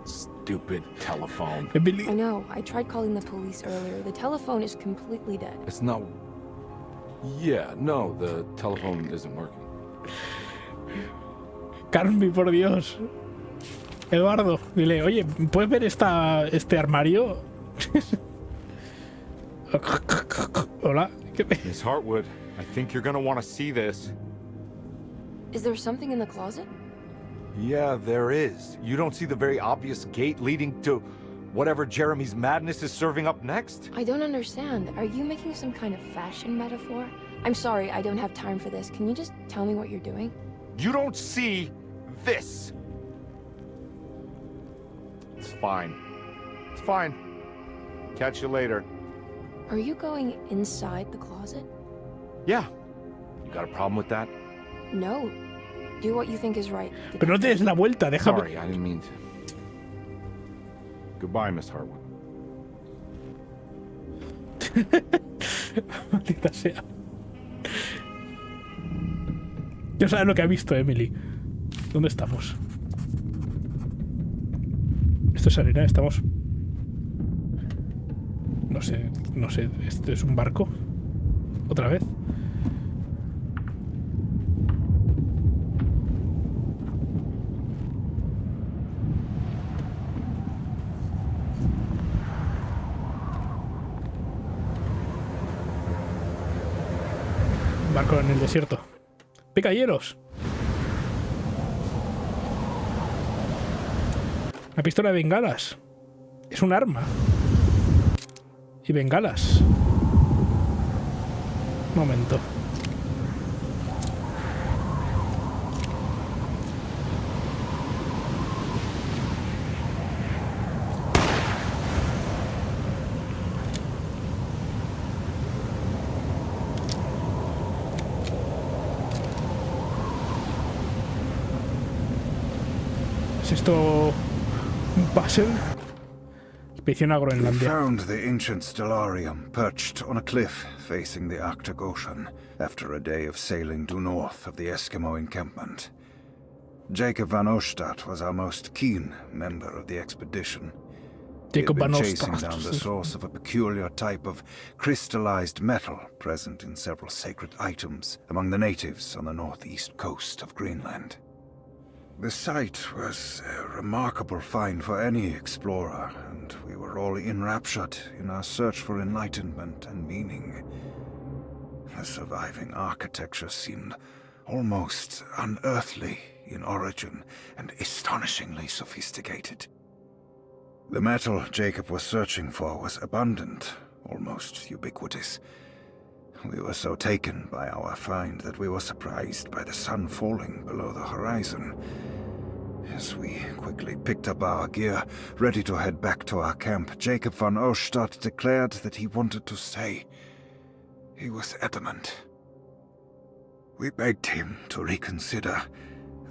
stupid telephone. Emily. I know. I tried calling the police earlier. The telephone is completely dead. It's not... Yeah, no, the telephone isn't working. Carmen, por Dios. Eduardo, dile, oye, ¿puedes ver este armario? Hola. Miss Hartwood, I think you're gonna want to see this. Is there something in the closet? Yeah, there is. You don't see the very obvious gate leading to whatever Jeremy's madness is serving up next? I don't understand. Are you making some kind of fashion metaphor? I'm sorry, I don't have time for this. Can you just tell me what you're doing? You don't see this. It's fine. It's fine. Catch you later. Are you going inside the closet? Yeah. You got a problem with that? No. Do what you think is right. Pero no te des la vuelta, déjame. Sorry, I didn't mean to. Goodbye, Miss Hartwood. Maldita sea. Ya sabes lo que ha visto Emily. ¿Dónde estamos? Esto es arena, estamos... No sé, ¿esto es un barco? ¿Otra vez? Un barco en el desierto. ¡Picayelos! Una pistola de bengalas. Es un arma. Y bengalas. Un momento. ¿Es esto un puzzle? Expedición a We Groenlandia. found the ancient stellarium perched on a cliff facing the Arctic Ocean after a day of sailing due north of the Eskimo encampment. Jacob van Oostad was our most keen member of the expedition. Jacob He had van been chasing Oostad. down the source of a peculiar type of crystallized metal present in several sacred items among the natives on the northeast coast of Greenland. The site was a remarkable find for any explorer, and we were all enraptured in our search for enlightenment and meaning. The surviving architecture seemed almost unearthly in origin and astonishingly sophisticated. The metal Jacob was searching for was abundant, almost ubiquitous. We were so taken by our find that we were surprised by the sun falling below the horizon. As we quickly picked up our gear, ready to head back to our camp, Jacob van Oostad declared that he wanted to stay. He was adamant. We begged him to reconsider.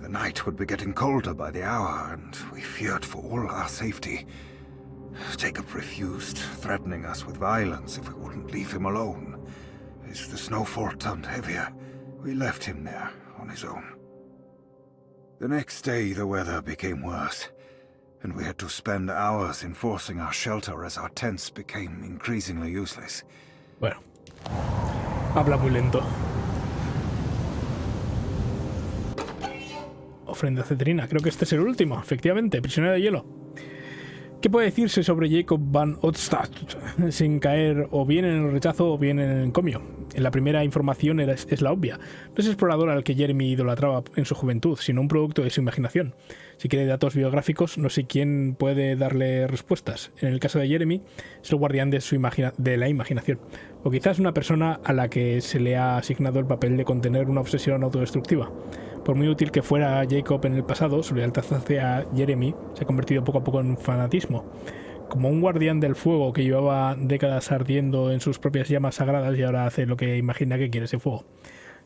The night would be getting colder by the hour, and we feared for all our safety. Jacob refused, threatening us with violence if we wouldn't leave him alone. As the snowfall turned heavier, we left him there on his own. The next day, the weather became worse, and we had to spend hours enforcing our shelter as our tents became increasingly useless. Bueno, habla muy lento. Ofrenda cetrina, creo que este es el último, efectivamente, prisionero de hielo. ¿Qué puede decirse sobre Jacob van Oostad sin caer o bien en el rechazo o bien en el encomio? En la primera información es la obvia. No es explorador al que Jeremy idolatraba en su juventud, sino un producto de su imaginación. Si quiere datos biográficos, no sé quién puede darle respuestas. En el caso de Jeremy, es el guardián de la imaginación. O quizás una persona a la que se le ha asignado el papel de contener una obsesión autodestructiva. Por muy útil que fuera Jacob en el pasado, su lealtad hacia Jeremy se ha convertido poco a poco en un fanatismo. Como un guardián del fuego que llevaba décadas ardiendo en sus propias llamas sagradas y ahora hace lo que imagina que quiere ese fuego.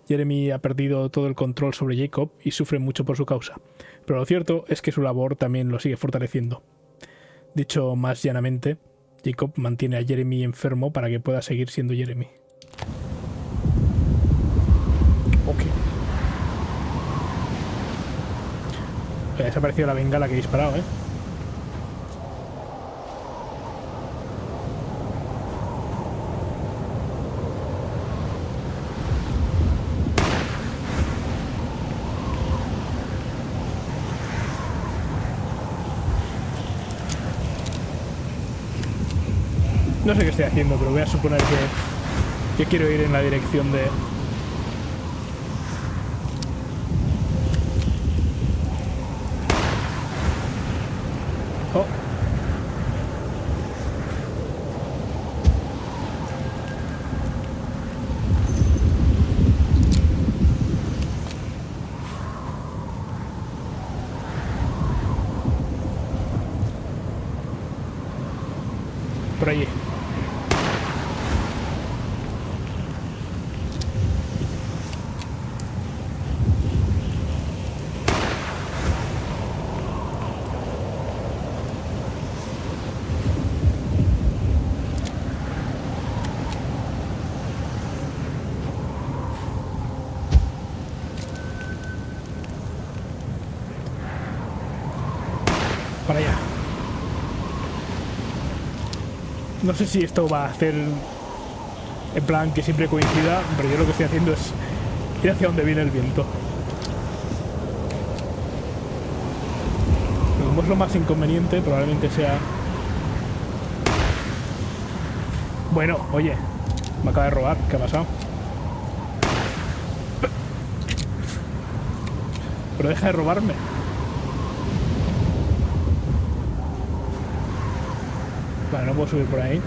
Jeremy ha perdido todo el control sobre Jacob y sufre mucho por su causa. Pero lo cierto es que su labor también lo sigue fortaleciendo. Dicho más llanamente, Jacob mantiene a Jeremy enfermo para que pueda seguir siendo Jeremy. Ok. Ha desaparecido la bengala que he disparado, ¿eh? No sé qué estoy haciendo, pero voy a suponer que quiero ir en la dirección de... Oh. No sé si esto va a hacer en plan que siempre coincida, pero yo lo que estoy haciendo es ir hacia donde viene el viento. Como es lo más inconveniente, probablemente sea... Bueno, oye, me acaba de robar, ¿qué ha pasado? Pero deja de robarme. Vale, no puedo subir por ahí.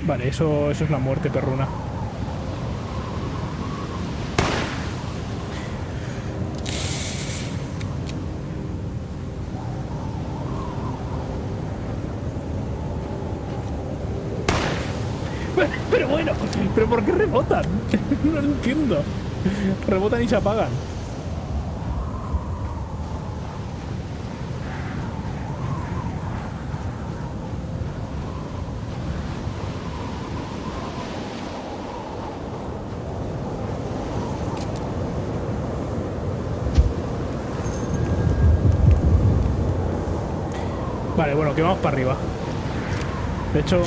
Vale, eso es la muerte perruna. Pero bueno, ¿pero por qué rebotan? No lo entiendo. Rebotan y se apagan. Vale, bueno, que vamos para arriba. De hecho...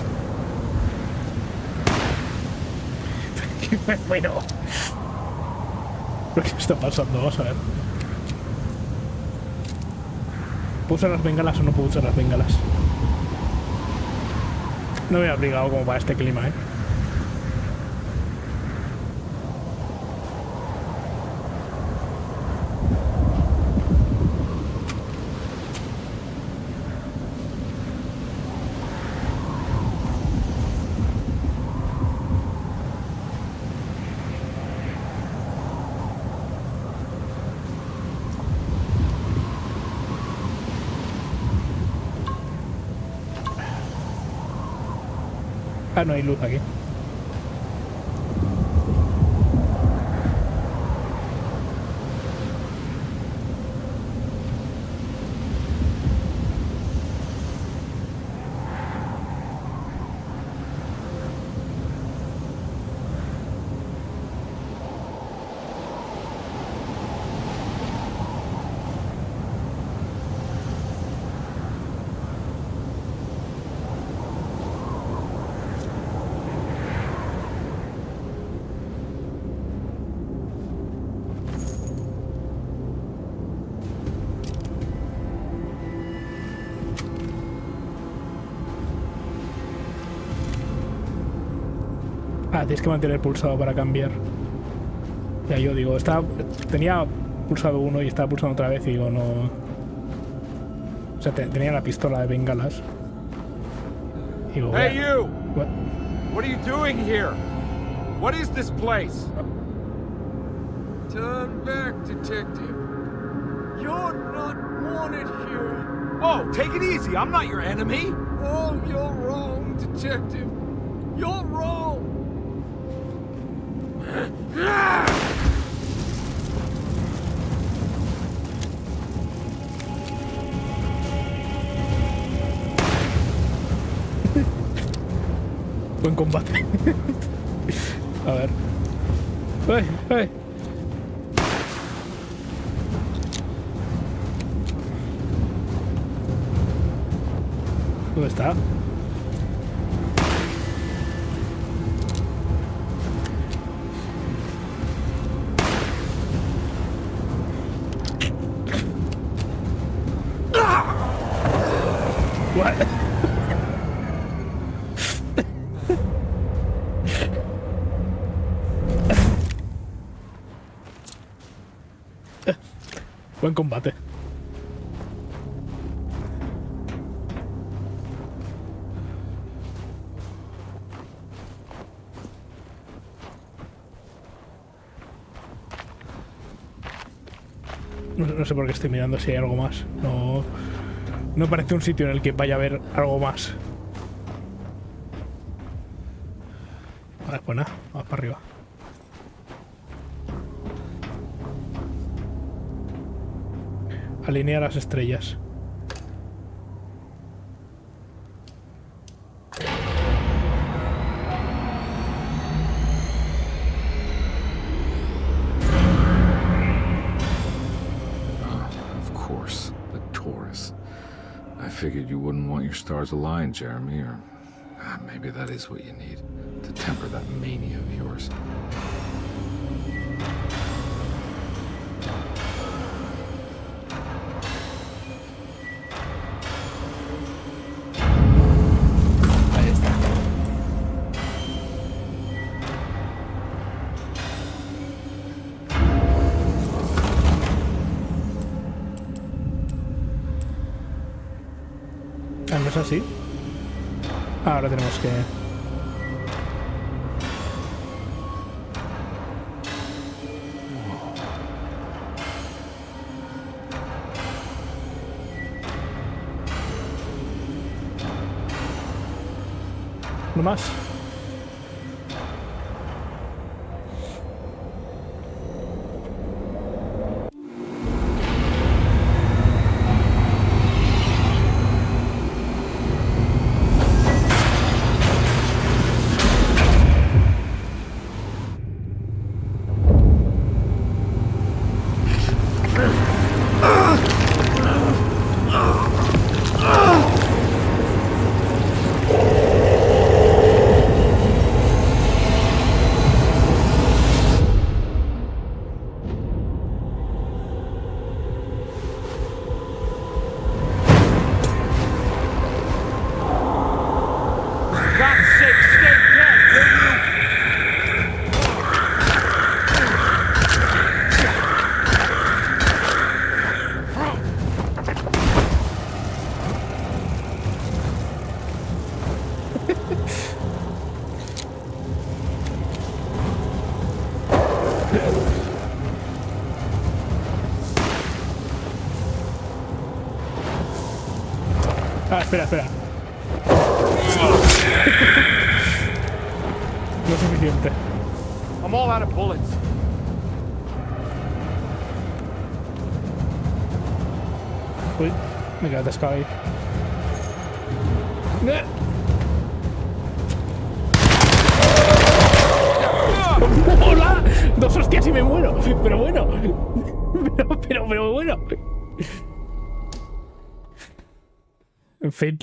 Bueno... ¿Qué está pasando? Vamos a ver. ¿Puedo usar las bengalas o no puedo usar las bengalas? No me he abrigado como para este clima, ¿eh? Ah, no hay luz aquí. Ah, tienes que mantener pulsado para cambiar. Ya yo digo, tenía pulsado uno y estaba pulsando otra vez y digo, no... O sea, tenía la pistola de bengalas. Digo, hey you! What are you doing here? What is this place? Turn back, detective. You're not wanted here. Whoa, take it easy. I'm not your enemy. Oh, you're wrong, detective. You're wrong. Buen combate. A ver. ¡Ay! ¡Ay! ¿Dónde está? What? Buen combate. No sé por qué estoy mirando si hay algo más. No parece un sitio en el que vaya a haber algo más. Vale, pues nada, vamos para arriba. Alinea las estrellas. figured you wouldn't want your stars aligned, Jeremy, or maybe that is what you need to temper that mania of yours. Ahí está. Ah, ¿no es así? Ahora tenemos que... ¿No más? Ah, espera. No es suficiente. I'm all out of bullets. Uy, me quedé atascado ahí. ¡Hola! 2 hostias y me muero. Pero bueno. Pero bueno. En fin.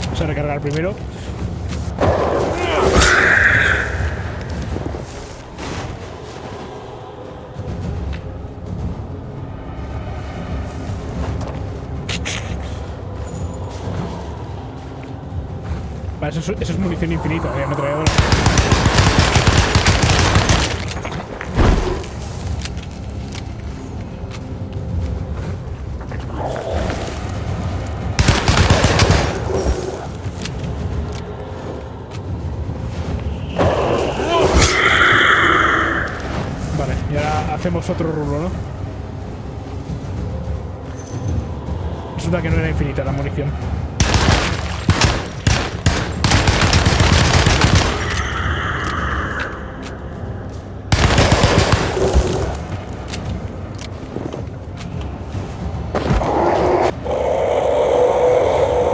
Vamos a recargar primero. Vale, eso es munición infinita, ametralladora. Vale, y ahora hacemos otro rulo, ¿no? Resulta que no era infinita la munición.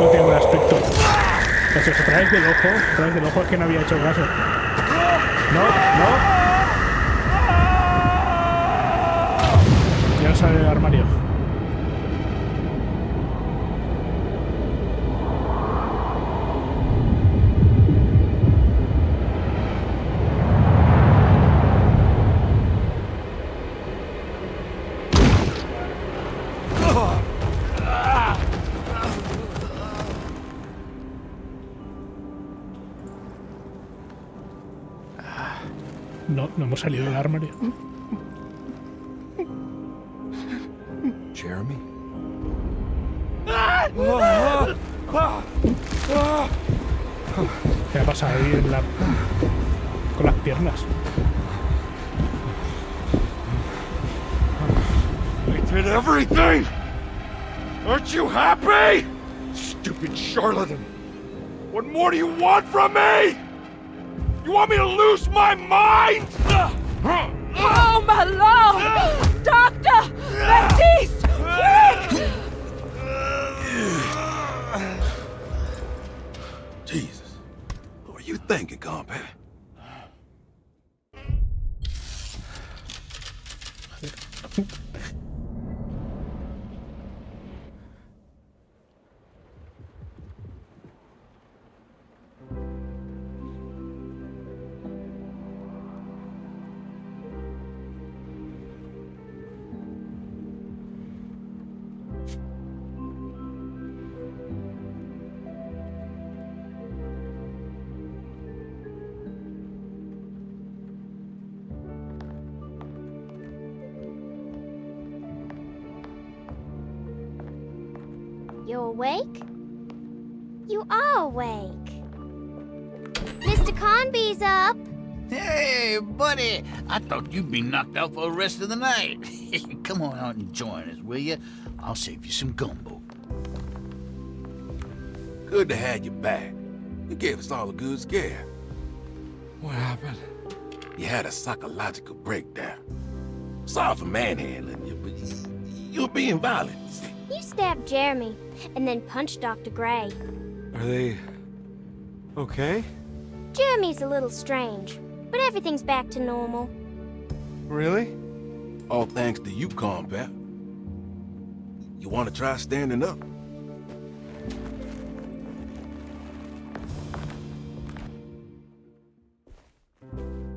No tiene buen aspecto. Pues eso, a través del ojo es que no había hecho caso. No. Ya no sale del armario. No hemos salido del armario. ¿Qué ha pasado ahí con las piernas? I did everything! Aren't you happy? Stupid charlatan! What more do you want from me? You want me to lose my mind? Oh, my Lord! Doctor! Baptiste! Quick! Jesus. What are you thinking, compadre? You awake? You are awake. Mr. Conby's up. Hey, buddy! I thought you'd be knocked out for the rest of the night. Come on out and join us, will you? I'll save you some gumbo. Good to have you back. You gave us all a good scare. What happened? You had a psychological breakdown. Sorry for manhandling you, but you're being violent. You stabbed Jeremy and then punched Dr. Gray. Are they... okay? Jeremy's a little strange, but everything's back to normal. Really? All thanks to you, combat. You want to try standing up?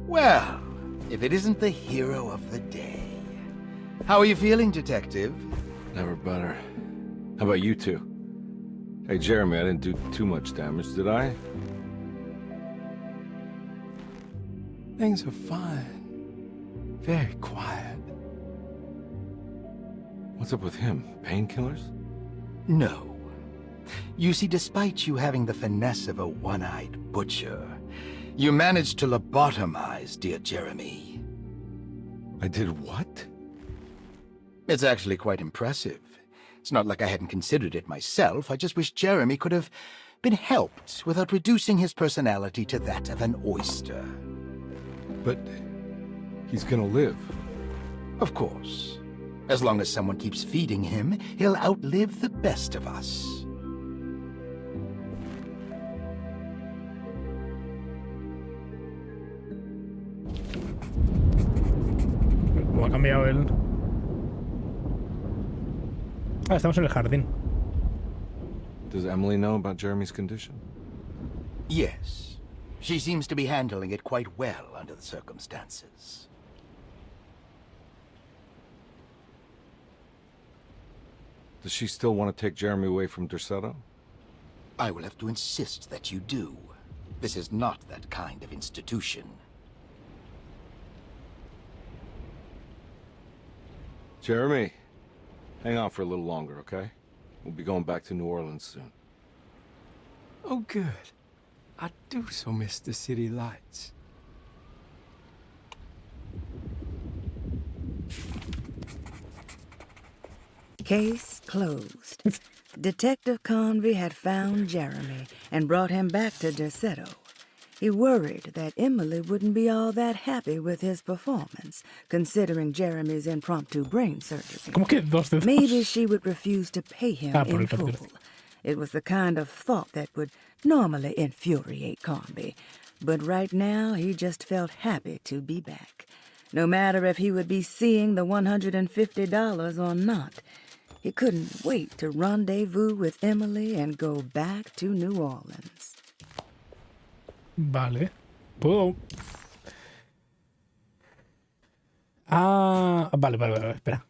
Well, if it isn't the hero of the day. How are you feeling, Detective? Never better. How about you two? Hey, Jeremy, I didn't do too much damage, did I? Things are fine. Very quiet. What's up with him? Painkillers? No. You see, despite you having the finesse of a one-eyed butcher, you managed to lobotomize dear Jeremy. I did what? It's actually quite impressive. It's not like I hadn't considered it myself. I just wish Jeremy could have been helped without reducing his personality to that of an oyster. But he's gonna live. Of course. As long as someone keeps feeding him, he'll outlive the best of us. ¿Cómo ha cambiado él? Ah, estamos en el jardín. Does Emily know about Jeremy's condition? Yes. She seems to be handling it quite well under the circumstances. Does she still want to take Jeremy away from Derceto? I will have to insist that you do. This is not that kind of institution. Jeremy, hang on for a little longer, okay? We'll be going back to New Orleans soon. Oh, good. I do so miss the city lights. Case closed. Detective Convy had found Jeremy and brought him back to Derceto. He worried that Emily wouldn't be all that happy with his performance, considering Jeremy's impromptu brain surgery. ¿Cómo que dos dedos? Maybe she would refuse to pay him in full. It was the kind of thought that would normally infuriate Conby, but right now he just felt happy to be back. No matter if he would be seeing the $150 or not, he couldn't wait to rendezvous with Emily and go back to New Orleans. Vale. Puedo... Ah, vale, espera.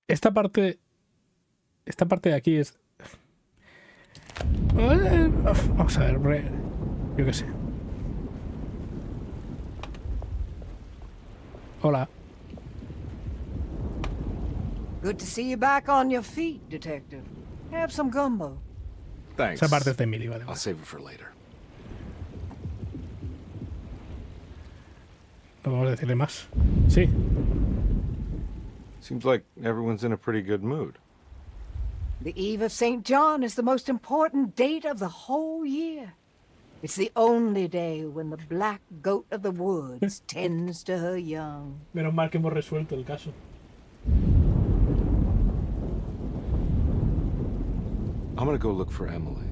Esta parte de aquí es... Vamos a ver, yo qué sé. Hola. Good to see you back on your feet, Detective. Have some gumbo. Thanks. Esa parte es de Emily, vale. I'll save it for later. No vamos a decirle más. Sí. Seems like everyone's in a pretty good mood. The Eve of St. John is the most important date of the whole year. It's the only day when the black goat of the woods tends to her young. Menos mal que hemos resuelto el caso. I'm gonna go look for Emily.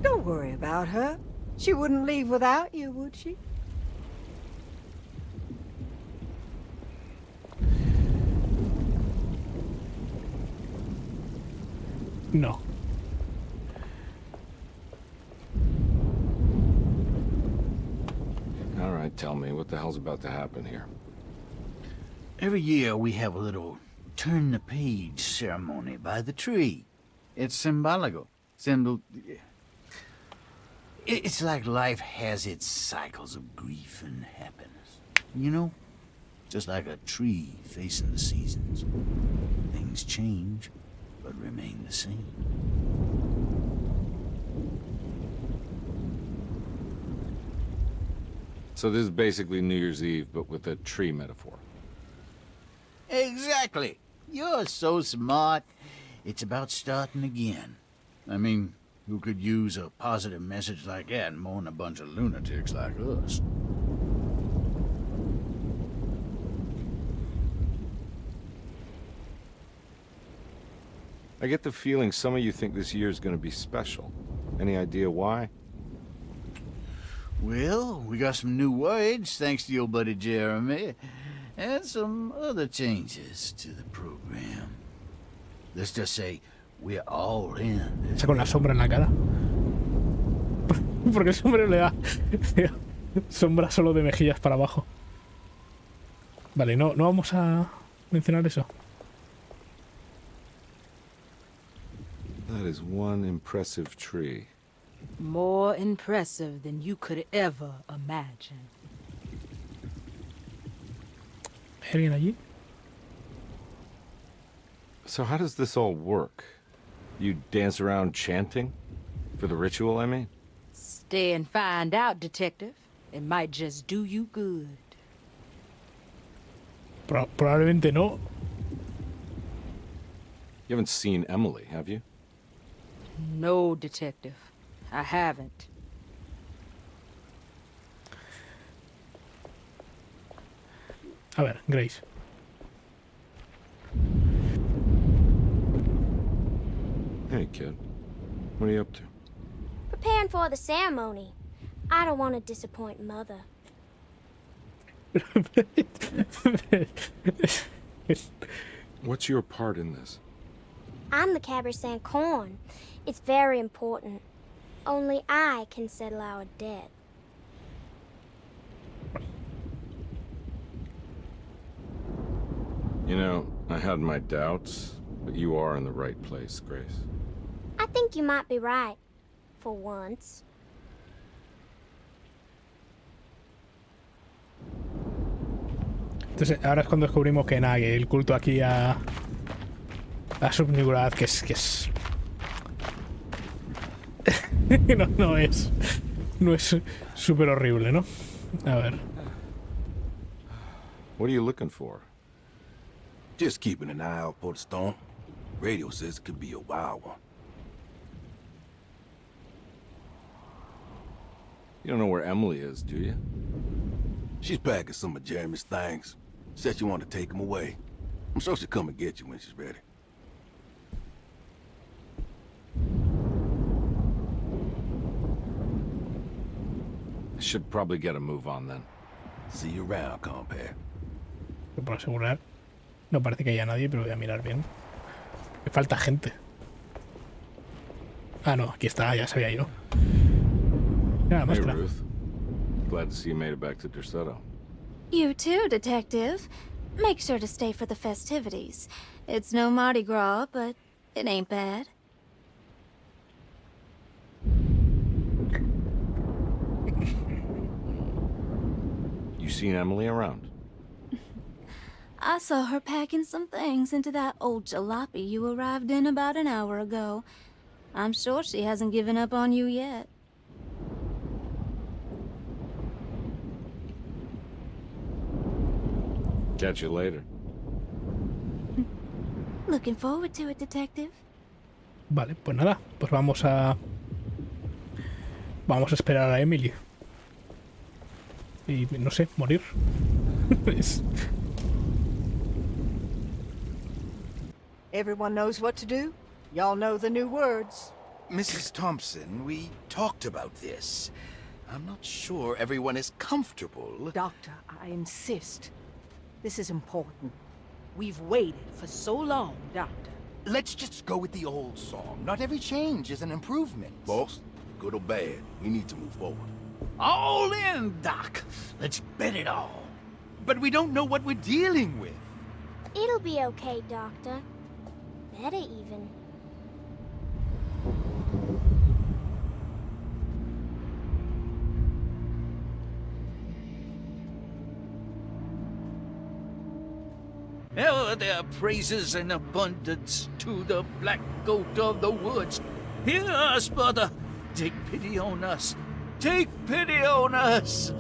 Don't worry about her. She wouldn't leave without you, would she? No. All right, tell me, what the hell's about to happen here? Every year we have a little turn the page ceremony by the tree. It's symbolical. It's like life has its cycles of grief and happiness. You know? Just like a tree facing the seasons. Things change, but remain the same. So this is basically New Year's Eve, but with a tree metaphor. Exactly. You're so smart. It's about starting again. I mean, who could use a positive message like that more than a bunch of lunatics like us? I get the feeling some of you think this year's gonna be special. Any idea why? Well, we got some new words, thanks to your buddy Jeremy, and some other changes to the program. Let's just say we're all in. Esa con la sombra en la cara. Porque el sombrero le da sombra solo de mejillas para abajo. Vale, no vamos a mencionar eso. That is one impressive tree. More impressive than you could ever imagine. ¿Hay alguien allí? So how does this all work? You dance around chanting? For the ritual, I mean? Stay and find out, Detective. It might just do you good. Probablemente no. You haven't seen Emily, have you? No, Detective. I haven't. A ver, Grace. Hey, kid. What are you up to? Preparing for the ceremony. I don't want to disappoint Mother. What's your part in this? I'm the Cabernet Corn. It's very important. Only I can settle our debt. You know, I had my doubts, but you are in the right place, Grace. I think you might be right. For once. Entonces, ahora es cuando descubrimos que nada, que el culto aquí a Subnigular, que es no es súper horrible, ¿no? A ver. What are you looking for? Just keeping an eye out for the storm. Radio says it could be a wild one. You don't know where Emily is, do you? She's packing some of Jeremy's things. Said you want to take them away. I'm sure she'll come and get you when she's ready. I should probably get a move on then. See you around, compare. Por asegurar. No parece que haya nadie, pero voy a mirar bien. Me falta gente. Ah, no, aquí está, ya sabía yo. Ya, Hey, Ruth. Glad to see you made it back to Derceto. You too, Detective. Make sure to stay for the festivities. It's no Mardi Gras, but it ain't bad. You seen Emily around? I saw her packing some things into that old jalopy you arrived in about an hour ago. I'm sure she hasn't given up on you yet. Catch you later. Looking forward to it, Detective. Vale, pues nada, pues vamos a esperar a Emily. Y no sé, morir. Everyone knows what to do? Y'all know the new words. Mrs. Thompson, we talked about this. I'm not sure everyone is comfortable. Doctor, I insist. This is important. We've waited for so long, Doctor. Let's just go with the old song. Not every change is an improvement. Boss, good or bad, we need to move forward. All in, Doc. Let's bet it all. But we don't know what we're dealing with. It'll be okay, Doctor. Better even. Oh, there are praises in abundance to the black goat of the woods. Hear us, brother. Take pity on us. Take pity on us.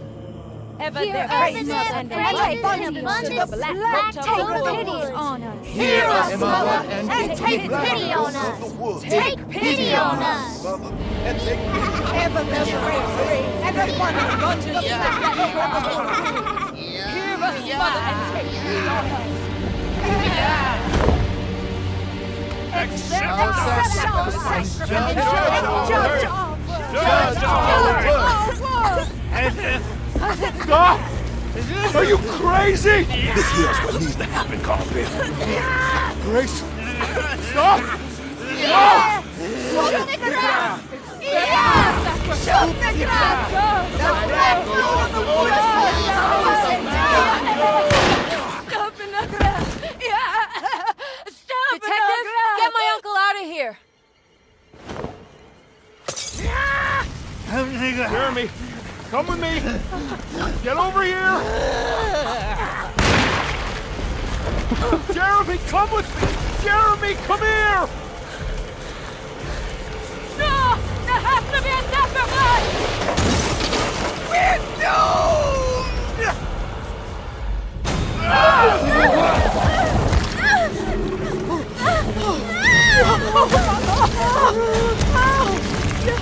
Ever there praises and abundance to the black goat of the woods. On us. Hear us, mother, and take pity on us. Take pity on us. Ever there's praise and abundance to the black goat of the woods. Hear us, mother, and take pity on us. Accept our sacrifice. Judge our work. Stop! Are you crazy? This here's what needs to happen, Carpet. Grace, stop! Stop! Shoot the ground! Shoot the ground! The black goat of the woods! Stop in the ground! Stop! Detective, get my uncle out of here! Jeremy, come with me! Get over here! Jeremy, come with me! Jeremy, come here! No! There has to be a sacrifice! We're doomed!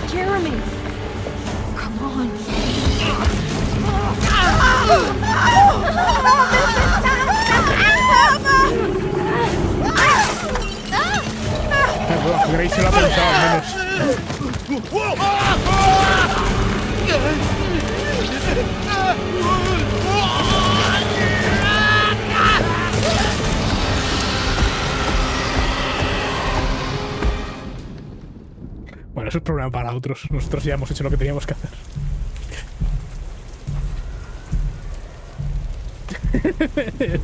Jeremy! Come on. Grace se lo ha pensado al menos. Bueno, eso es problema para otros. Nosotros ya hemos hecho lo que teníamos que hacer.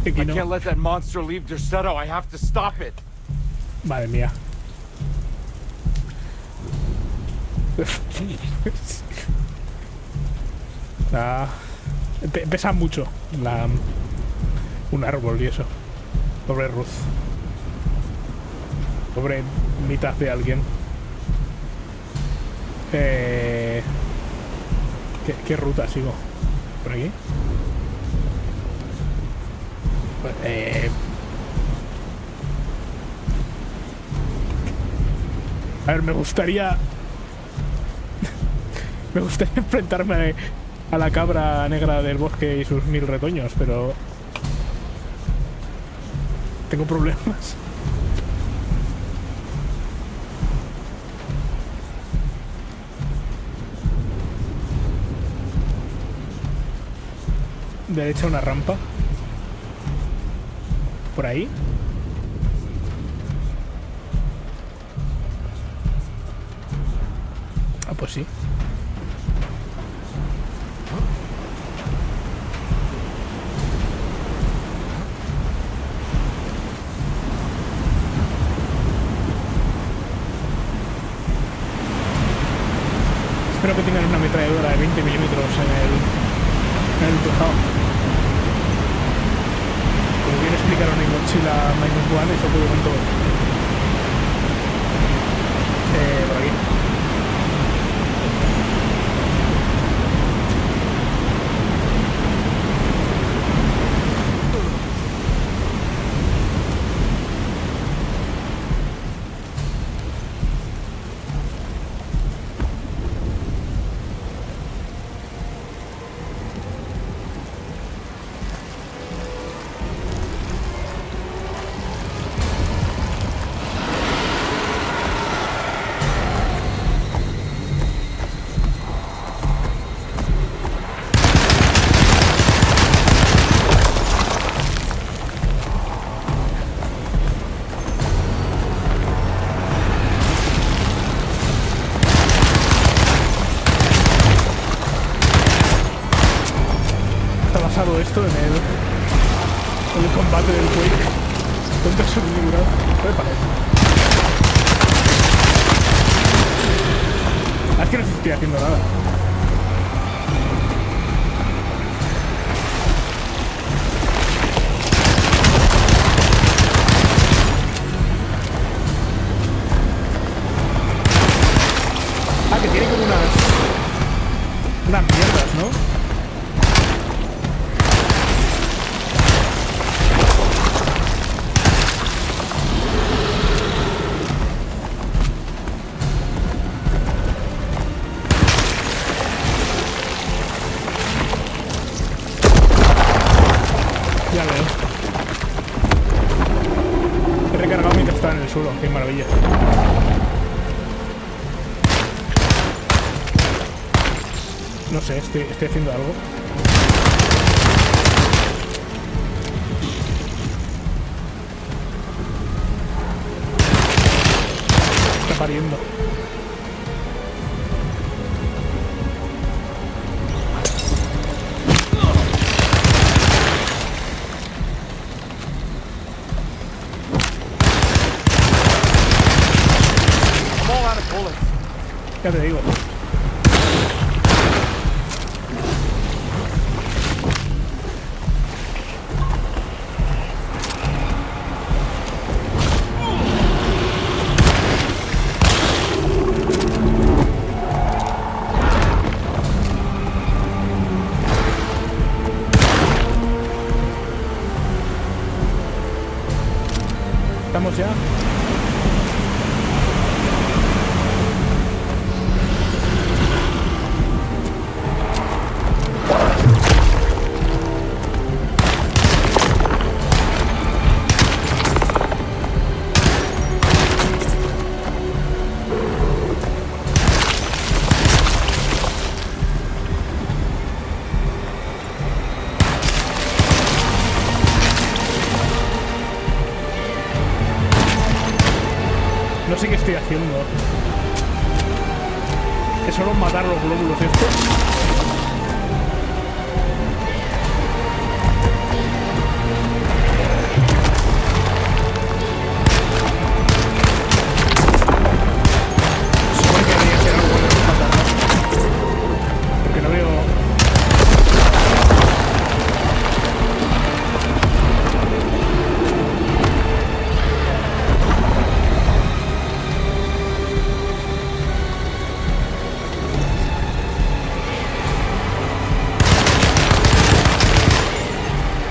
I can't let that monster leave Derceto. I have to stop it. Madre mía. Pesa mucho un árbol y eso. Pobre Ruth. Pobre mitad de alguien. ¿Qué ruta sigo? ¿Por aquí? A ver, me gustaría enfrentarme a la cabra negra del bosque y sus 1000 retoños, pero tengo problemas. Derecha una rampa. Por ahí. Ah, pues sí. Espero que tengan una ametralladora de 20 milímetros en el tejado. también explicaron en Godzilla Minus One, eso puedo con todo. Por aquí. Esto en el combate del Quake contra su figura puede parecer. Es que no estoy haciendo nada. Que tiene como unas mierdas, ¿no? Ya veo. He recargado mientras estaba en el suelo. Qué maravilla. No sé, estoy haciendo algo. Está pariendo. Ya te digo. ¿Estamos ya? No sé qué estoy haciendo. ¿Es solo matar los glóbulos estos? Supone que debería ser algo bueno matarlos. Porque no veo...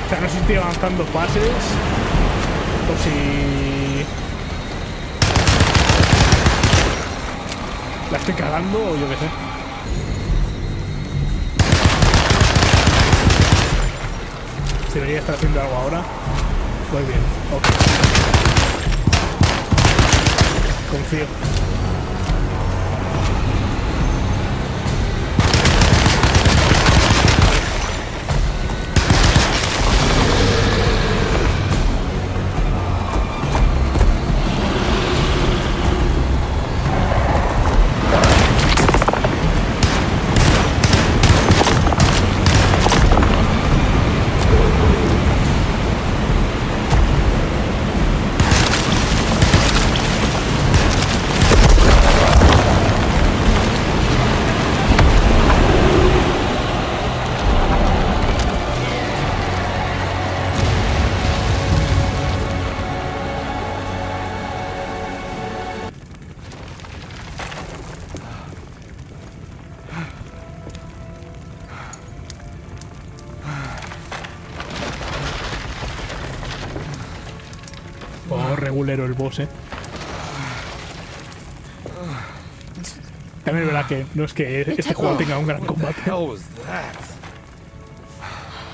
O sea, no sé si estoy avanzando fases o si la estoy cagando o yo qué sé. Si debería estar haciendo algo ahora. Muy bien, ok. Confío. Oh, regulero el boss, También es verdad que no es que este juego tenga un gran combate.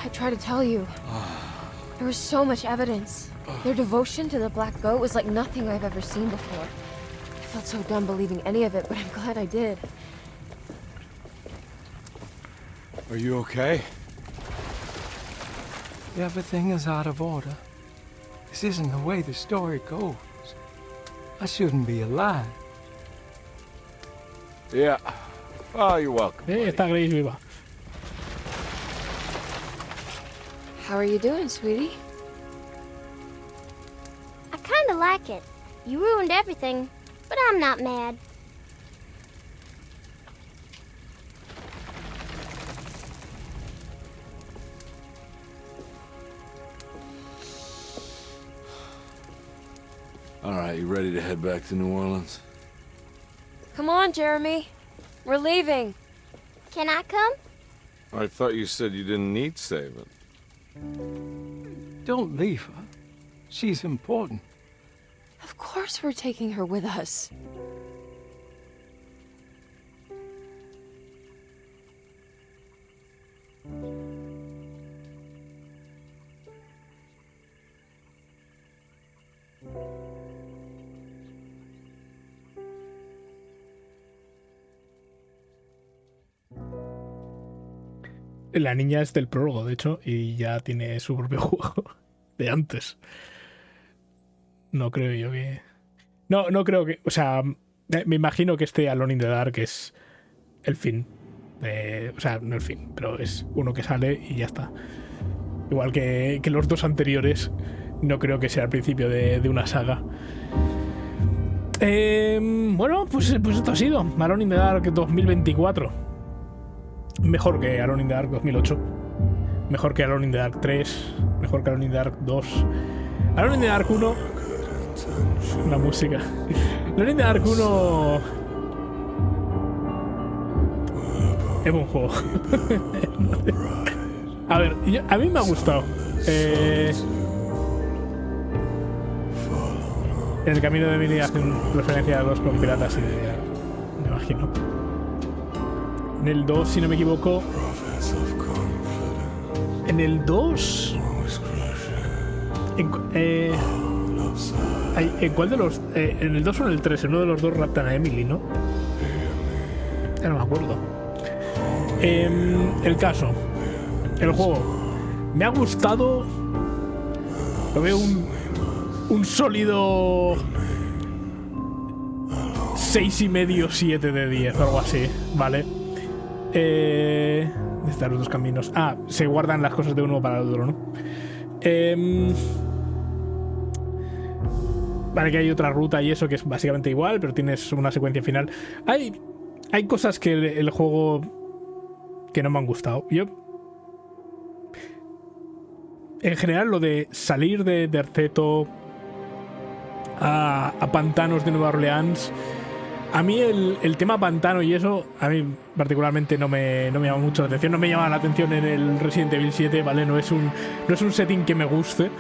I tried to tell you. There was so much evidence. Their devotion to the Black Goat was like nothing I've ever seen before. I felt so dumb believing any of it, but I'm glad I did. Are you okay? Everything is out of order. This isn't the way the story goes. I shouldn't be alive. Yeah. Oh, you're welcome. Está Grace viva. How are you doing, sweetie? I kinda like it. You ruined everything, but I'm not mad. All right, you ready to head back to New Orleans? Come on, Jeremy. We're leaving. Can I come? I thought you said you didn't need saving. Don't leave her. She's important. Of course we're taking her with us. La niña es del prólogo, de hecho, y ya tiene su propio juego de antes. No creo yo que... No creo que... O sea, me imagino que este Alone in the Dark es el fin. O sea, no el fin, pero es uno que sale y ya está. Igual que los dos anteriores, no creo que sea el principio de una saga. Bueno, pues esto ha sido Alone in the Dark 2024. Mejor que Alone in the Dark 2008. Mejor que Alone in the Dark 3. Mejor que Alone in the Dark 2. Alone in the Dark 1. La música. Alone in the Dark 1. Es buen juego. A ver, a mí me ha gustado. En el camino de Billy hacen referencia a los con piratas y me imagino. En el 2, si no me equivoco. En el 2. ¿En cuál de los? En el 2 o en el 3, en uno de los dos raptan a Emily, ¿no? Ya no me acuerdo. El caso. El juego. Me ha gustado. Lo veo un sólido 6,5, 7 de 10 o algo así, ¿vale? Están los dos caminos. Se guardan las cosas de uno para el otro, ¿no? Vale, que hay otra ruta y eso que es básicamente igual, pero tienes una secuencia final. Hay cosas que el juego que no me han gustado. Yo, en general, lo de salir de Derceto a pantanos de Nueva Orleans, a mí el tema pantano y eso, a mí particularmente no me llama mucho la atención. No me llama la atención en el Resident Evil 7, ¿vale? No es un setting que me guste.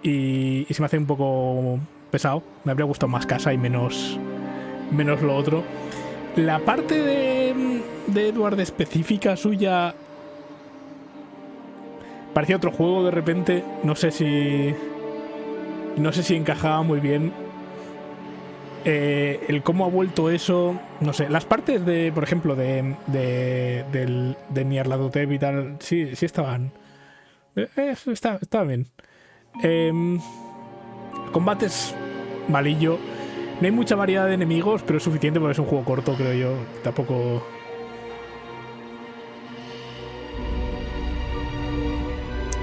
Y se me hace un poco pesado. Me habría gustado más casa y menos lo otro. La parte de Edward específica suya parecía otro juego de repente. No sé si encajaba muy bien. El cómo ha vuelto eso, no sé. Las partes de, por ejemplo, de Nyarlathotep y tal, sí estaban. Estaba bien. Combate es malillo. No hay mucha variedad de enemigos, pero es suficiente porque es un juego corto, creo yo. Tampoco.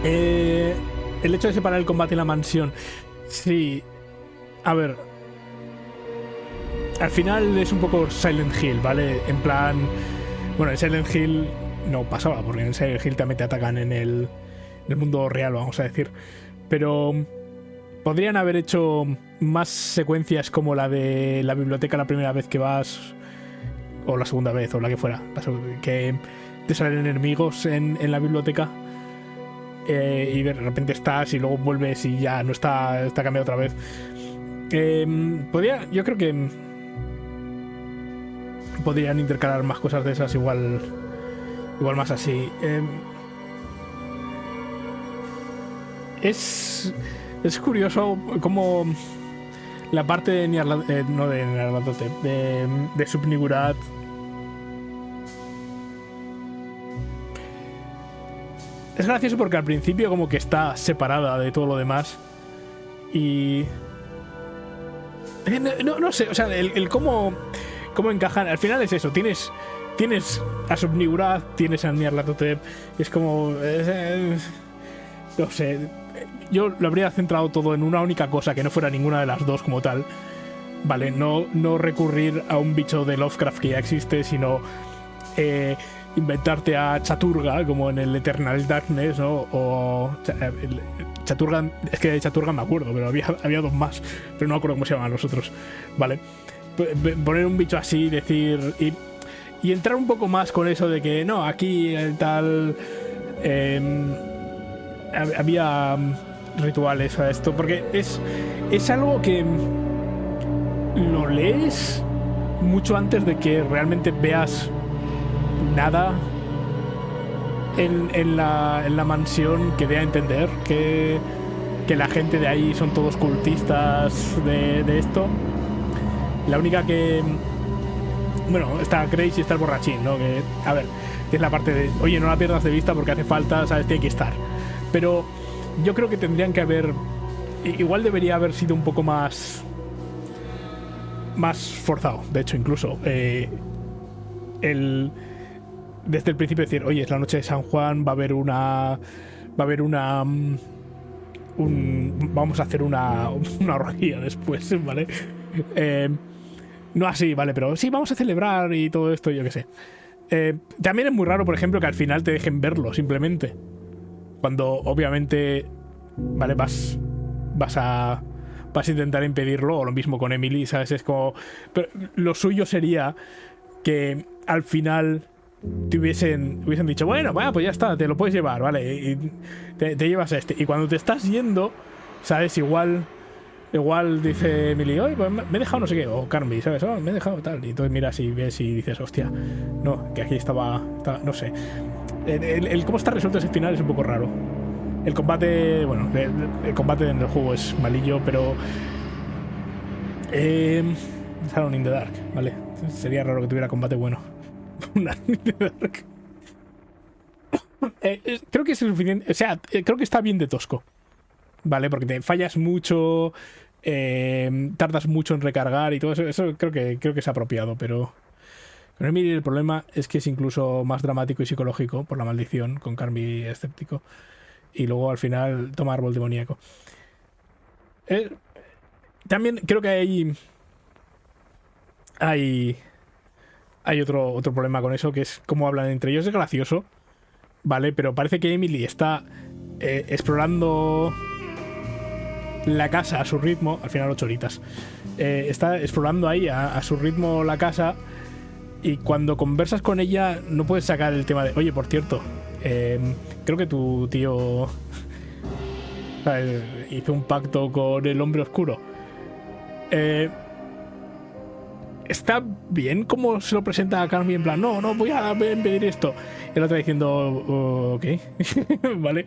El hecho de separar el combate y la mansión. Sí. A ver. Al final es un poco Silent Hill, ¿vale? En plan. Bueno, en Silent Hill no pasaba, porque en Silent Hill también te atacan en el mundo real, vamos a decir. Pero podrían haber hecho más secuencias como la de la biblioteca la primera vez que vas, o la segunda vez, o la que fuera, que te salen enemigos en la biblioteca. y de repente estás y luego vuelves y ya no está cambiado otra vez. Yo creo que podrían intercalar más cosas de esas, igual más así. Es curioso cómo la parte de de Subnigurat es gracioso porque al principio como que está separada de todo lo demás y no sé, o sea, el cómo encajan, al final es eso, tienes a Subnigurat, tienes a Nyarlathotep, es como no sé, yo lo habría centrado todo en una única cosa, que no fuera ninguna de las dos como tal, vale, no recurrir a un bicho de Lovecraft que ya existe, sino inventarte a Chaturga, como en el Eternal Darkness, ¿no? O Chaturga, es que de Chaturga me acuerdo, pero había dos más, pero no me acuerdo cómo se llaman los otros, vale, poner un bicho así, decir y entrar un poco más con eso de que no, aquí tal había rituales a esto, porque es algo que lo lees mucho antes de que realmente veas nada en la mansión que dé a entender que la gente de ahí son todos cultistas de esto. La única que... Bueno, está Grace y está el borrachín, ¿no? Que, a ver, es la parte de... Oye, no la pierdas de vista porque hace falta, ¿sabes? Tiene que estar. Pero yo creo que tendrían que haber... Igual debería haber sido un poco más forzado, de hecho, incluso. Desde el principio decir, oye, es la noche de San Juan, vamos a hacer una orgía después, ¿vale? No así, ¿vale? Pero sí, vamos a celebrar y todo esto, yo qué sé. También es muy raro, por ejemplo, que al final te dejen verlo, simplemente. Cuando, obviamente, ¿vale? Vas a intentar impedirlo, o lo mismo con Emily, ¿sabes? Es como... Pero lo suyo sería que al final te hubiesen dicho, bueno, pues ya está, te lo puedes llevar, ¿vale? Y te llevas a este. Y cuando te estás yendo, ¿sabes? Igual dice Emily, oye, pues me he dejado no sé qué, o Carmi, ¿sabes? Oh, me he dejado tal. Y entonces miras y ves y dices, hostia, no, que aquí estaba no sé. El cómo está resuelto ese final es un poco raro. El combate, bueno, el combate en el juego es malillo, pero... Alone in the Dark, ¿vale? Sería raro que tuviera combate bueno. Un Alone in the Dark. Creo que es suficiente, o sea, creo que está bien de tosco. Vale, porque te fallas mucho, tardas mucho en recargar y todo eso. Eso creo que es apropiado, pero con Emily el problema es que es incluso más dramático y psicológico por la maldición, con Carmi escéptico, y luego al final toma árbol demoníaco. También creo que hay otro problema con eso, que es cómo hablan entre ellos. Es gracioso, vale, pero parece que Emily está explorando la casa a su ritmo, al final 8 horitas. Está explorando ahí a su ritmo la casa, y cuando conversas con ella no puedes sacar el tema de, oye, por cierto, creo que tu tío hizo un pacto con el hombre oscuro. Está bien como se lo presenta a Carmi en plan, no, voy a pedir esto. Y la otra diciendo, ok, vale,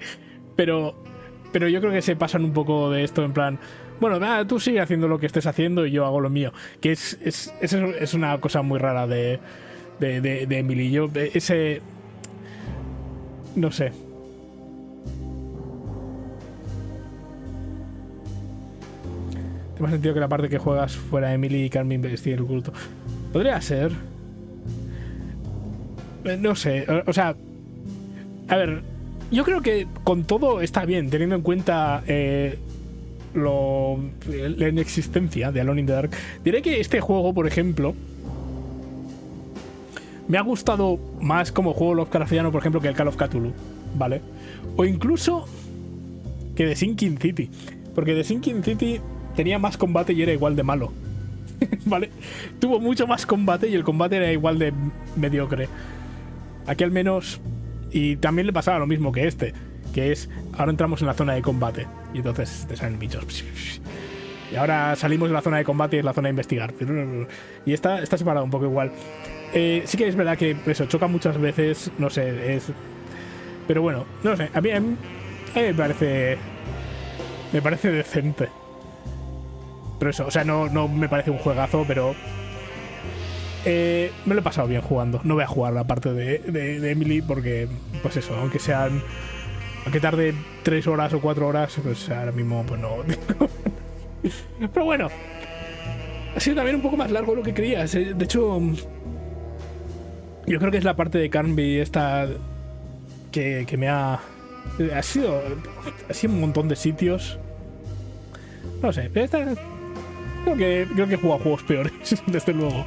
pero yo creo que se pasan un poco de esto en plan, bueno, tú sigue haciendo lo que estés haciendo y yo hago lo mío. Que es una cosa muy rara de Emily. Yo, no sé. Tiene más sentido que la parte que juegas fuera Emily y Carmen investigue el culto. Podría ser. No sé, o sea, a ver, yo creo que con todo está bien, teniendo en cuenta la inexistencia de Alone in the Dark. Diré que este juego, por ejemplo, me ha gustado más como juego Lovecraftiano, por ejemplo, que el Call of Cthulhu, ¿vale? O incluso que The Sinking City, porque The Sinking City tenía más combate y era igual de malo, ¿vale? Tuvo mucho más combate y el combate era igual de mediocre. Aquí al menos... Y también le pasaba lo mismo que que es, ahora entramos en la zona de combate y entonces te salen bichos. Y ahora salimos de la zona de combate y es la zona de investigar. Y está separado un poco igual. Sí que es verdad que eso choca muchas veces, no sé, pero bueno, no sé, a mí me parece decente. Pero eso, o sea, no me parece un juegazo, pero me lo he pasado bien jugando. No voy a jugar la parte de Emily porque, pues eso, aunque tarde 3 horas o 4 horas, pues ahora mismo pues no. Pero bueno, ha sido también un poco más largo de lo que creías. De hecho, yo creo que es la parte de Carnby esta que me ha sido un montón de sitios. No sé, creo que he jugado juegos peores, desde luego.